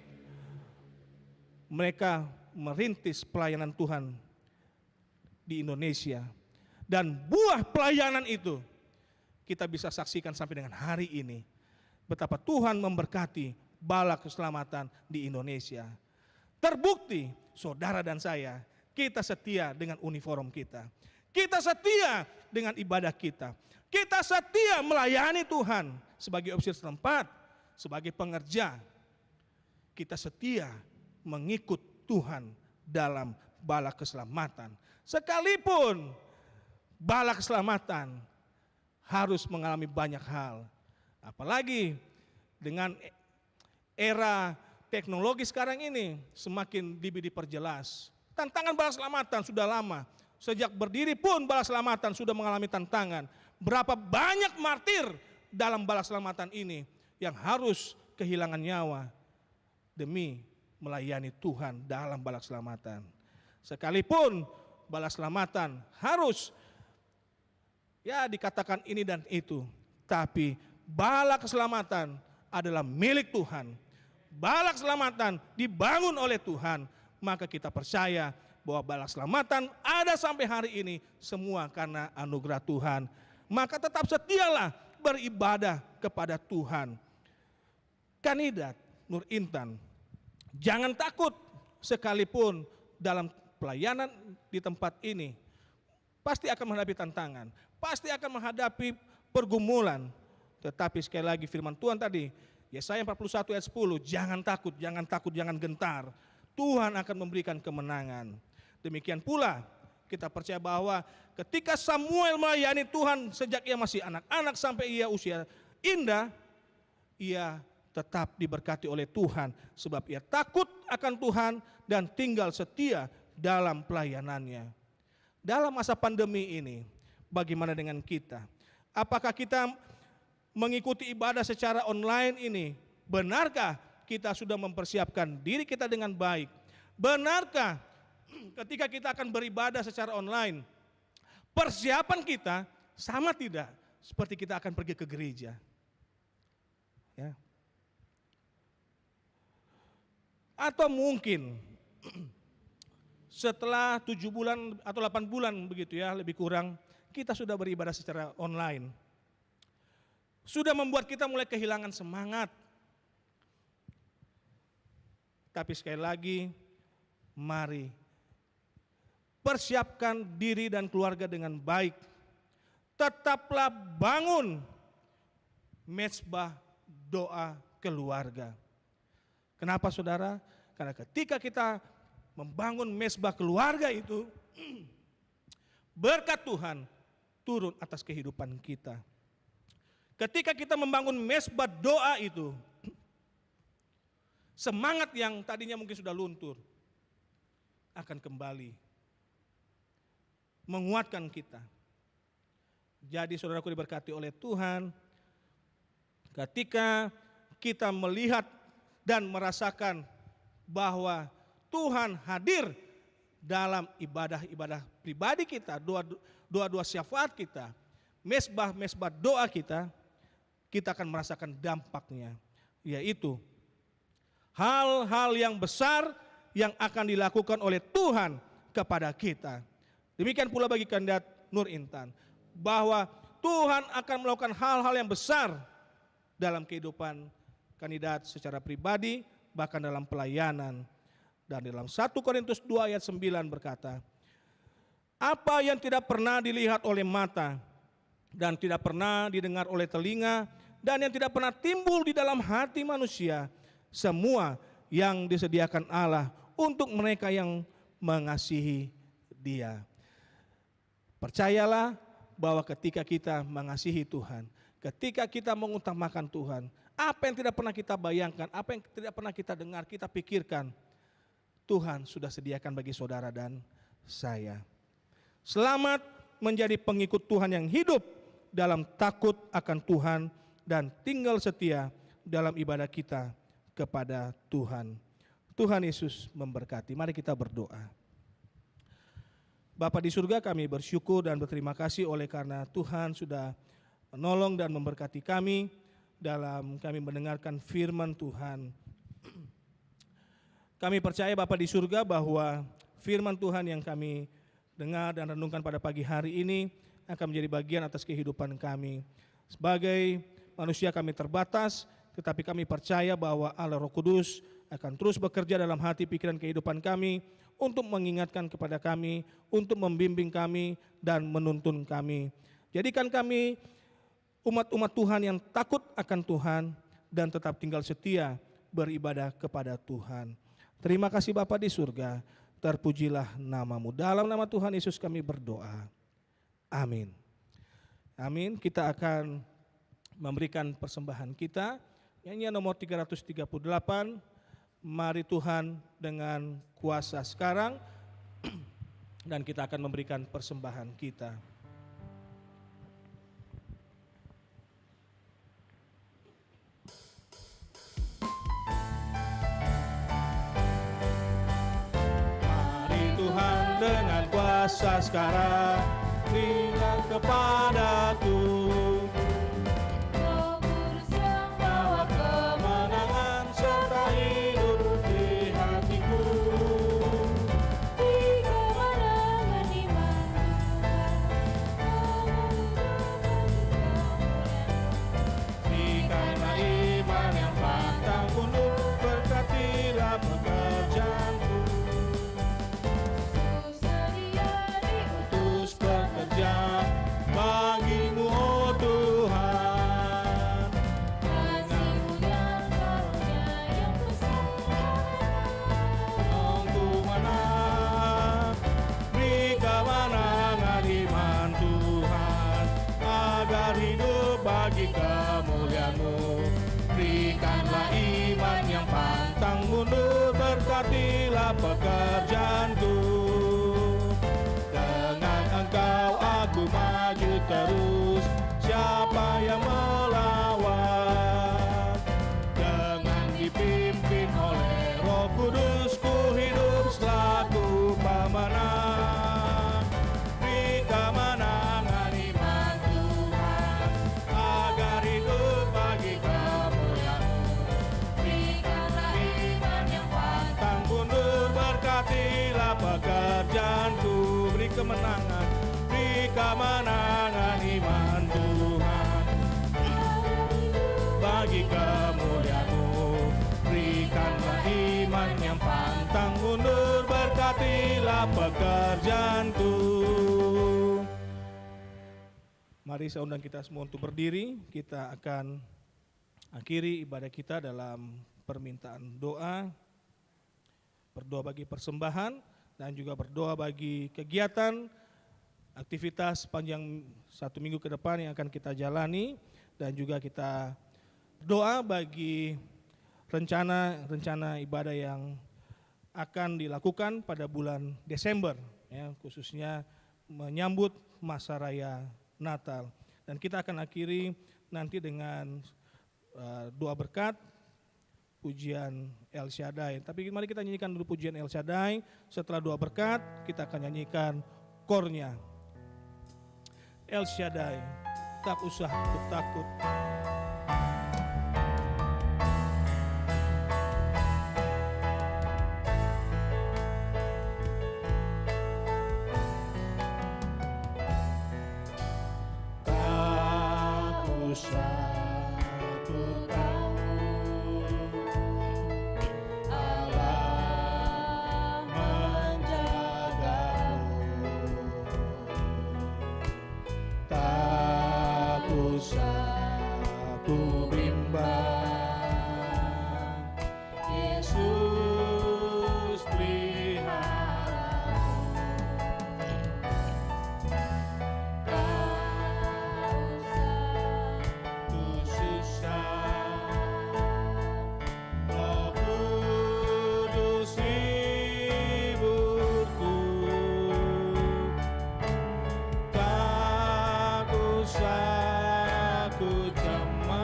Speaker 1: mereka merintis pelayanan Tuhan di Indonesia. Dan buah pelayanan itu kita bisa saksikan sampai dengan hari ini. Betapa Tuhan memberkati Bala Keselamatan di Indonesia. Terbukti saudara dan saya kita setia dengan uniform kita. Kita setia dengan ibadah kita. Kita setia melayani Tuhan sebagai ofisir setempat, sebagai pengerja. Kita setia mengikut Tuhan dalam bala keselamatan. Sekalipun bala keselamatan harus mengalami banyak hal. Apalagi dengan era teknologi sekarang ini semakin diperjelas. Tantangan bala keselamatan sudah lama. Sejak berdiri pun bala keselamatan sudah mengalami tantangan. Berapa banyak martir dalam bala keselamatan ini yang harus kehilangan nyawa demi melayani Tuhan dalam bala keselamatan. Sekalipun bala keselamatan harus dikatakan ini dan itu, tapi bala keselamatan adalah milik Tuhan. Bala keselamatan dibangun oleh Tuhan, maka kita percaya bahwa bala keselamatan ada sampai hari ini semua karena anugerah Tuhan. Maka tetap setialah beribadah kepada Tuhan. Kandidat Nur Intan, jangan takut sekalipun dalam pelayanan di tempat ini pasti akan menghadapi tantangan, pasti akan menghadapi pergumulan. Tetapi sekali lagi firman Tuhan tadi, Yesaya 41 ayat 10, jangan takut, jangan takut, jangan gentar. Tuhan akan memberikan kemenangan. Demikian pula kita percaya bahwa ketika Samuel melayani Tuhan sejak ia masih anak-anak sampai ia usia indah, ia tetap diberkati oleh Tuhan sebab ia takut akan Tuhan dan tinggal setia dalam pelayanannya. Dalam masa pandemi ini, bagaimana dengan kita? Apakah kita mengikuti ibadah secara online ini? Benarkah kita sudah mempersiapkan diri kita dengan baik? Benarkah ketika kita akan beribadah secara online, persiapan kita sama tidak seperti kita akan pergi ke gereja? Ya. Atau mungkin setelah 7 bulan atau 8 bulan begitu ya, lebih kurang, kita sudah beribadah secara online. Sudah membuat kita mulai kehilangan semangat. Tapi sekali lagi, mari persiapkan diri dan keluarga dengan baik. Tetaplah bangun mezbah doa keluarga. Kenapa saudara? Karena ketika kita membangun mezbah keluarga itu, berkat Tuhan turun atas kehidupan kita. Ketika kita membangun mezbah doa itu, semangat yang tadinya mungkin sudah luntur akan kembali menguatkan kita. Jadi saudaraku diberkati oleh Tuhan, ketika kita melihat dan merasakan bahwa Tuhan hadir dalam ibadah-ibadah pribadi kita, doa-doa syafaat kita, mezbah doa kita akan merasakan dampaknya, yaitu hal-hal yang besar yang akan dilakukan oleh Tuhan kepada kita. Demikian pula bagi kandidat Nur Intan, bahwa Tuhan akan melakukan hal-hal yang besar dalam kehidupan kandidat secara pribadi, bahkan dalam pelayanan. Dan dalam 1 Korintus 2 ayat 9 berkata, apa yang tidak pernah dilihat oleh mata, dan tidak pernah didengar oleh telinga, dan yang tidak pernah timbul di dalam hati manusia, semua yang disediakan Allah untuk mereka yang mengasihi Dia. Percayalah bahwa ketika kita mengasihi Tuhan, ketika kita mengutamakan Tuhan, apa yang tidak pernah kita bayangkan, apa yang tidak pernah kita dengar, kita pikirkan, Tuhan sudah sediakan bagi saudara dan saya. Selamat menjadi pengikut Tuhan yang hidup dalam takut akan Tuhan dan tinggal setia dalam ibadah kita kepada Tuhan. Tuhan Yesus memberkati. Mari kita berdoa. Bapa di surga, kami bersyukur dan berterima kasih oleh karena Tuhan sudah menolong dan memberkati kami dalam kami mendengarkan firman Tuhan. Kami percaya Bapa di surga bahwa firman Tuhan yang kami dengar dan renungkan pada pagi hari ini akan menjadi bagian atas kehidupan kami. Sebagai manusia kami terbatas, tetapi kami percaya bahwa Allah Roh Kudus akan terus bekerja dalam hati pikiran kehidupan kami untuk mengingatkan kepada kami, untuk membimbing kami dan menuntun kami. Jadikan kami umat-umat Tuhan yang takut akan Tuhan dan tetap tinggal setia beribadah kepada Tuhan. Terima kasih Bapa di surga, terpujilah nama-Mu. Dalam nama Tuhan Yesus kami berdoa. Amin. Amin. Kita akan memberikan persembahan kita. Nyanyian nomor 338, Mari Tuhan dengan kuasa sekarang. Dan kita akan memberikan persembahan kita. Dengan kuasa sekarang, berilah kepadaku Roh Kudus yang bawa kemenangan serta hidup di hatiku. Di kemenangan iman Tuhan, berikanlah iman yang pantang mundur, berkatilah pekerjaanku. Bagimu oh Tuhan, kasih-Mu dan karunia yang besar. Untuk menang, beri kemenangan iman Tuhan, agar hidup bagi kemuliaan-Mu. Berikanlah iman yang pantang mundur, berkatilah pekerjaanku. Dengan Engkau aku maju terus, siapa yang melawan? Dengan dipimpin oleh Roh Kudus, ku hidup selaku pemenang. Beri kemenangan iman Tuhan, agar hidup bagi kemuliaan-Mu. Berikanlah iman yang pantang mundur, berkatilah pekerjaanku. Beri kemenangan iman Tuhan, bagi kemuliaan-Mu. Berikanlah iman yang pantang mundur, berkatilah pekerjaanku. Mari saya undang kita semua untuk berdiri. Kita akan akhiri ibadah kita dalam permintaan doa. Berdoa bagi persembahan dan juga berdoa bagi kegiatan aktivitas panjang 1 minggu ke depan yang akan kita jalani, dan juga kita doa bagi rencana ibadah yang akan dilakukan pada bulan Desember, ya, khususnya menyambut masa raya Natal. Dan kita akan akhiri nanti dengan doa berkat, pujian El Shaddai. Tapi mari kita nyanyikan dulu pujian El Shaddai. Setelah doa berkat, kita akan nyanyikan kornya. El Shaddai, tak usah takut. Tak usah ku tahu Allah menjagamu. Tak usah ku bimbang, Yesus peliharaku. Tak usah ku susah, Roh Kudus hiburku. Tak usah ku cemas,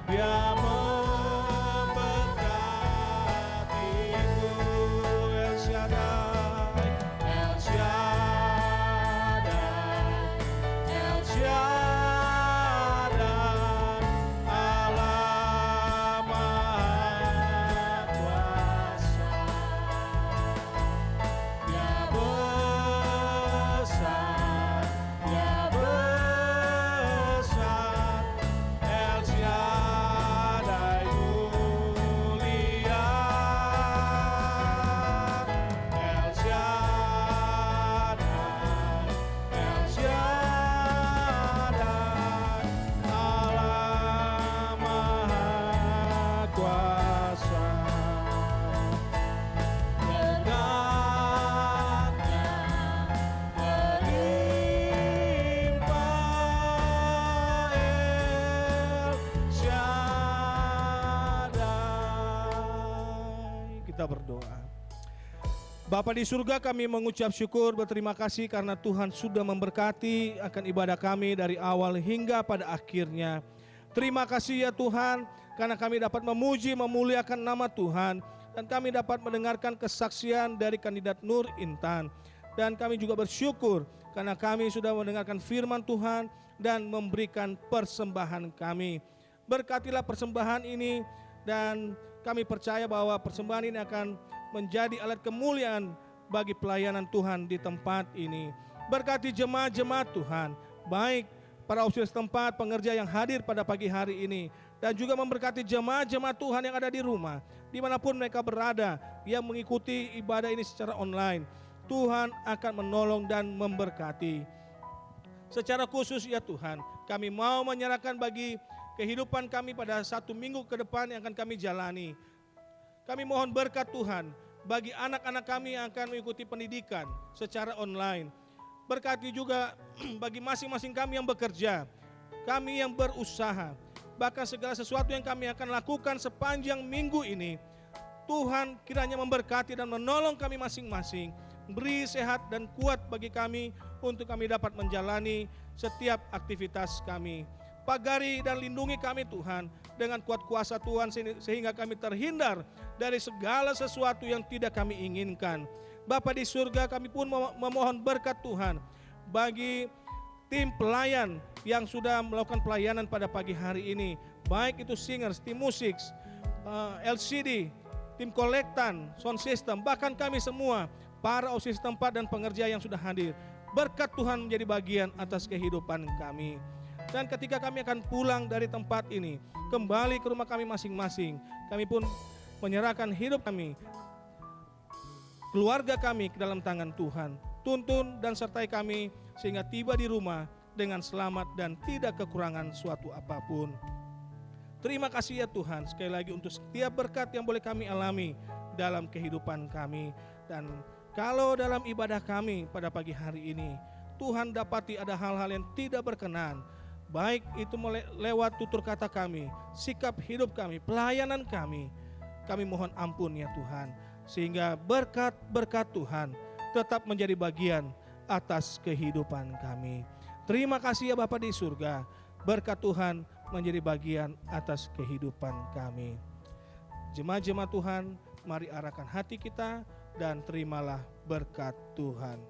Speaker 1: Dia memberkatiku. El Shaddai, El Shaddai, El Shaddai, Allah Maha Kuasa. Dia besar, Dia besar. kita berdoa. Bapa di surga, kami mengucap syukur, berterima kasih karena Tuhan sudah memberkati akan ibadah kami dari awal hingga pada akhirnya. Terima kasih ya Tuhan, karena kami dapat memuji, memuliakan nama Tuhan, dan kami dapat mendengarkan kesaksian dari kandidat Nur Intan. Dan kami juga bersyukur karena kami sudah mendengarkan firman Tuhan dan memberikan persembahan kami. Berkatilah persembahan ini, dan kami percaya bahwa persembahan ini akan menjadi alat kemuliaan bagi pelayanan Tuhan di tempat ini. Berkati jemaat-jemaat Tuhan, baik para auxiliaris tempat, pengerja yang hadir pada pagi hari ini, dan juga memberkati jemaat-jemaat Tuhan yang ada di rumah, dimanapun mereka berada, yang mengikuti ibadah ini secara online. Tuhan akan menolong dan memberkati. Secara khusus ya Tuhan, kami mau menyerahkan bagi kehidupan kami pada 1 minggu ke depan yang akan kami jalani. Kami mohon berkat Tuhan bagi anak-anak kami yang akan mengikuti pendidikan secara online. Berkati juga bagi masing-masing kami yang bekerja, kami yang berusaha, bahkan segala sesuatu yang kami akan lakukan sepanjang minggu ini. Tuhan kiranya memberkati dan menolong kami masing-masing, beri sehat dan kuat bagi kami untuk kami dapat menjalani setiap aktivitas kami. Pagari dan lindungi kami Tuhan dengan kuat kuasa Tuhan, sehingga kami terhindar dari segala sesuatu yang tidak kami inginkan. Bapa di surga, kami pun memohon berkat Tuhan bagi tim pelayan yang sudah melakukan pelayanan pada pagi hari ini, baik itu singers, tim musik, LCD, tim kolektan, sound system, bahkan kami semua, para auxiliaris tempat dan pengerja yang sudah hadir. Berkat Tuhan menjadi bagian atas kehidupan kami. Dan ketika kami akan pulang dari tempat ini, kembali ke rumah kami masing-masing, kami pun menyerahkan hidup kami, keluarga kami ke dalam tangan Tuhan. Tuntun dan sertai kami sehingga tiba di rumah dengan selamat dan tidak kekurangan suatu apapun. Terima kasih ya Tuhan sekali lagi untuk setiap berkat yang boleh kami alami dalam kehidupan kami. Dan kalau dalam ibadah kami pada pagi hari ini, Tuhan dapati ada hal-hal yang tidak berkenan, baik itu lewat tutur kata kami, sikap hidup kami, pelayanan kami mohon ampun ya Tuhan. Sehingga berkat-berkat Tuhan tetap menjadi bagian atas kehidupan kami. Terima kasih ya Bapa di surga, berkat Tuhan menjadi bagian atas kehidupan kami. Jemaat-jemaat Tuhan, mari arahkan hati kita dan terimalah berkat Tuhan.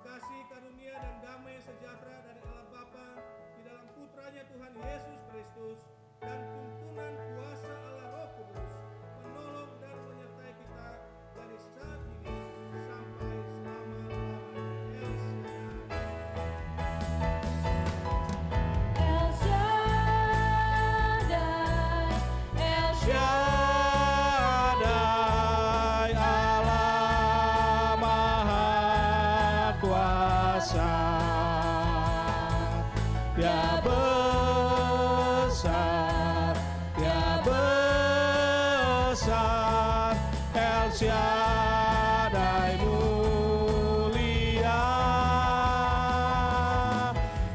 Speaker 1: Kasih karunia dan damai sejahtera dari Allah Bapa di dalam Putranya Tuhan Yesus Kristus dan tuntunan kuasa Allah Roh Kudus menolong dan menyertai kita dari saat ini sampai selama-lamanya.
Speaker 4: El Shaddai, El
Speaker 1: Shaddai, Allah Maha Kuasa, Ya besar, Ya besar, El Shaddai mulia,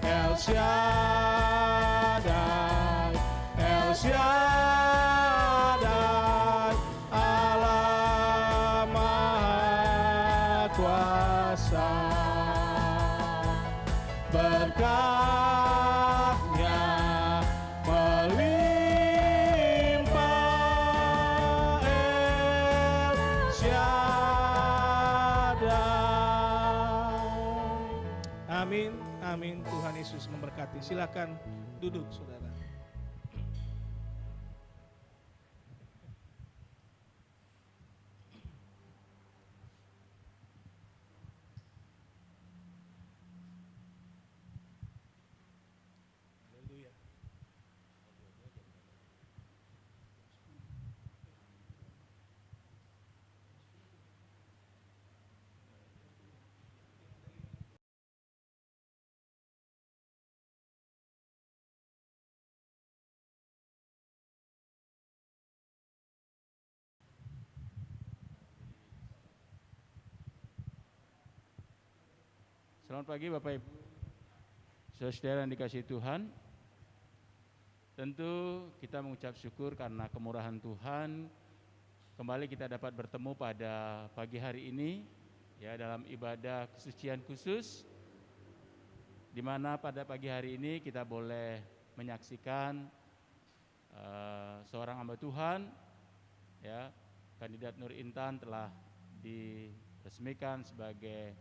Speaker 1: El Shaddai, El Shaddai, Allah Maha Kuasa. Berkatnya melimpah, El Shaddai. Amin, amin. Tuhan Yesus memberkati. Silakan duduk saudara. Haleluya.
Speaker 5: Selamat pagi Bapak Ibu, saudara yang dikasihi Tuhan. Tentu kita mengucap syukur karena kemurahan Tuhan, kembali kita dapat bertemu pada pagi hari ini ya dalam ibadah kesucian khusus, di mana pada pagi hari ini kita boleh menyaksikan seorang hamba Tuhan ya, kandidat Nur Intan telah diresmikan sebagai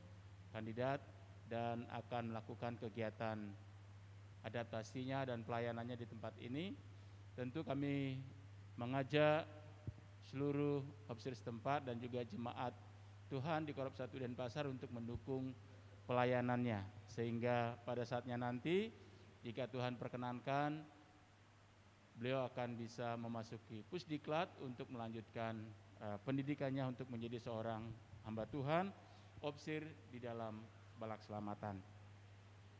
Speaker 5: kandidat dan akan melakukan kegiatan adaptasinya dan pelayanannya di tempat ini. Tentu kami mengajak seluruh opsir setempat dan juga jemaat Tuhan di Korop 1 Denpasar untuk mendukung pelayanannya, sehingga pada saatnya nanti jika Tuhan perkenankan beliau akan bisa memasuki Pusdiklat untuk melanjutkan pendidikannya untuk menjadi seorang hamba Tuhan opsir di dalam Balak Selamatan.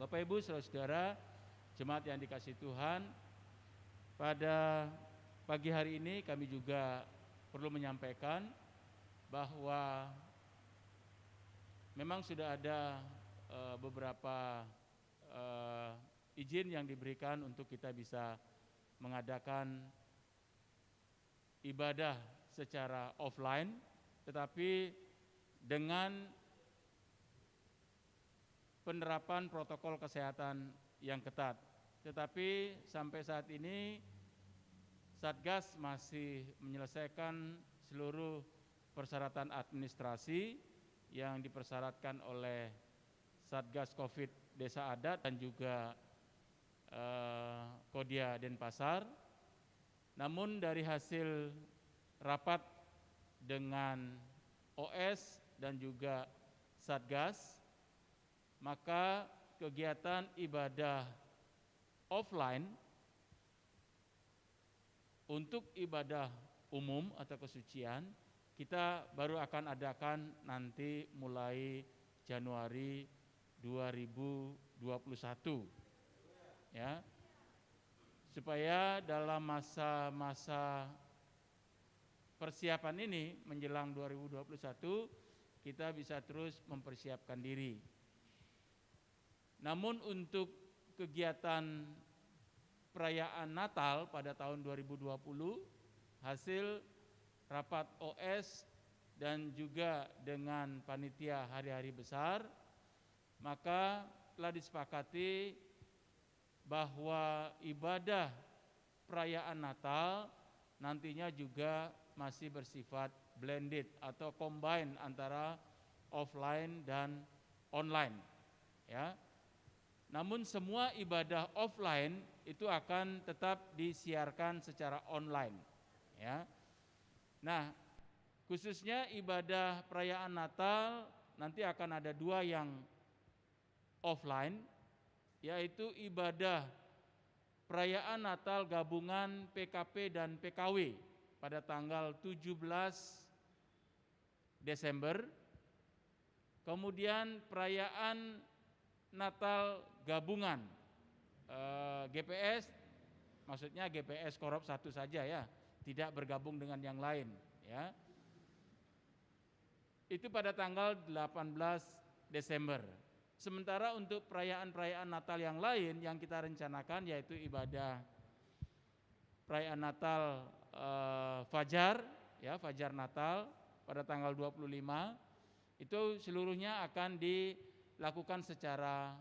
Speaker 5: Bapak Ibu saudara-saudara jemaat yang dikasihi Tuhan, pada pagi hari ini kami juga perlu menyampaikan bahwa memang sudah ada beberapa izin yang diberikan untuk kita bisa mengadakan ibadah secara offline, tetapi dengan penerapan protokol kesehatan yang ketat. Tetapi sampai saat ini Satgas masih menyelesaikan seluruh persyaratan administrasi yang dipersyaratkan oleh Satgas Covid Desa Adat dan juga Kodia Denpasar. Namun dari hasil rapat dengan OS dan juga Satgas, maka kegiatan ibadah offline untuk ibadah umum atau kesucian kita baru akan adakan nanti mulai Januari 2021 ya, supaya dalam masa-masa persiapan ini menjelang 2021 kita bisa terus mempersiapkan diri. Namun untuk kegiatan perayaan Natal pada tahun 2020 hasil rapat OS dan juga dengan panitia hari-hari besar, maka telah disepakati bahwa ibadah perayaan Natal nantinya juga masih bersifat blended atau combine antara offline dan online ya. Namun semua ibadah offline itu akan tetap disiarkan secara online ya. Nah, khususnya ibadah perayaan Natal nanti akan ada 2 yang offline, yaitu ibadah perayaan Natal gabungan PKP dan PKW pada tanggal 17 Desember. Kemudian perayaan Natal gabungan GPS, maksudnya GPS Korop 1 saja ya, tidak bergabung dengan yang lain ya. Itu pada tanggal 18 Desember. Sementara untuk perayaan-perayaan Natal yang lain yang kita rencanakan yaitu ibadah perayaan Natal Fajar ya, Fajar Natal pada tanggal 25 itu seluruhnya akan dilakukan secara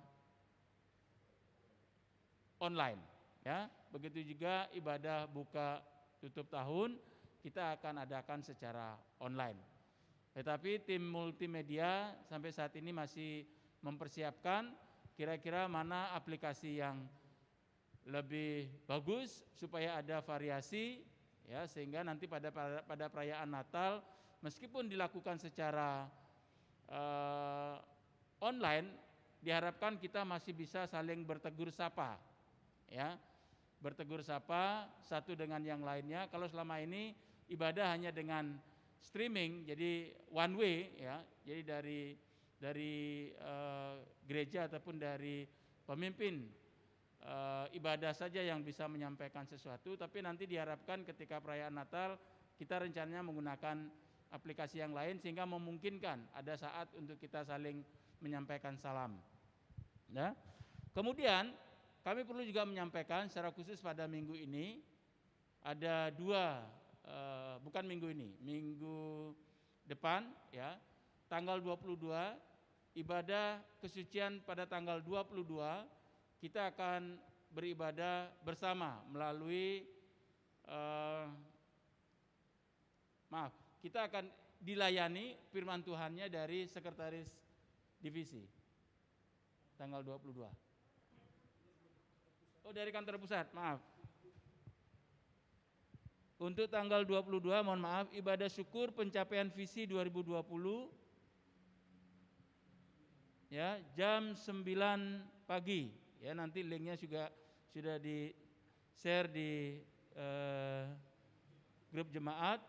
Speaker 5: online ya. Begitu juga ibadah buka tutup tahun kita akan adakan secara online. Tetapi tim multimedia sampai saat ini masih mempersiapkan kira-kira mana aplikasi yang lebih bagus supaya ada variasi ya, sehingga nanti pada perayaan Natal meskipun dilakukan secara online, diharapkan kita masih bisa saling bertegur sapa ya, bertegur sapa satu dengan yang lainnya. Kalau selama ini ibadah hanya dengan streaming, jadi one way ya, jadi dari gereja ataupun dari pemimpin ibadah saja yang bisa menyampaikan sesuatu, tapi nanti diharapkan ketika perayaan Natal kita rencananya menggunakan aplikasi yang lain sehingga memungkinkan ada saat untuk kita saling menyampaikan salam. Ya. Kemudian kami perlu juga menyampaikan secara khusus pada minggu ini ada dua, bukan minggu ini, minggu depan ya, tanggal 22 ibadah kesucian pada tanggal 22 kita akan beribadah bersama melalui kita akan dilayani firman Tuhannya dari sekretaris divisi tanggal 22. Oh, dari kantor pusat, maaf. Untuk tanggal 22, mohon maaf, ibadah syukur pencapaian visi 2020 ya, jam 9 pagi. Ya, nanti linknya juga sudah di-share di grup jemaat.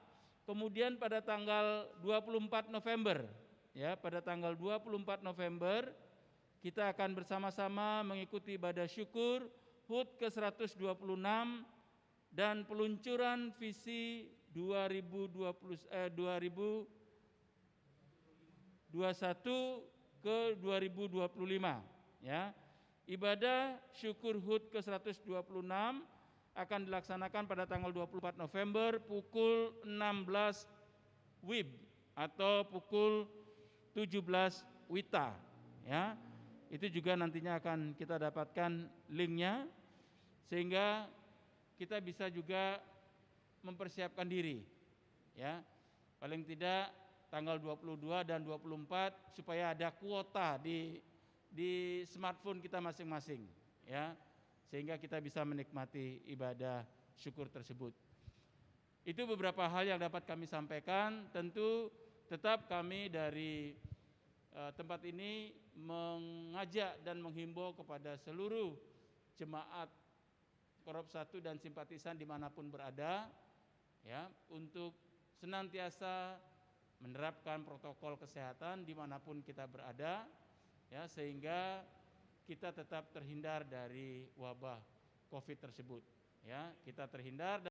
Speaker 5: Kemudian pada tanggal 24 November, ya, pada tanggal 24 November kita akan bersama-sama mengikuti ibadah syukur HUT ke-126 dan peluncuran visi 2021 ke 2025 ya. Ibadah syukur HUT ke-126 akan dilaksanakan pada tanggal 24 November pukul 16 WIB atau pukul 17 WITA ya. Itu juga nantinya akan kita dapatkan linknya sehingga kita bisa juga mempersiapkan diri ya. Paling tidak tanggal 22 dan 24 supaya ada kuota di smartphone kita masing-masing ya, sehingga kita bisa menikmati ibadah syukur tersebut. Itu beberapa hal yang dapat kami sampaikan. Tentu tetap kami dari tempat ini mengajak dan menghimbau kepada seluruh jemaat Korop 1 dan simpatisan dimanapun berada ya, untuk senantiasa menerapkan protokol kesehatan dimanapun kita berada ya, sehingga kita tetap terhindar dari wabah COVID tersebut ya, kita terhindar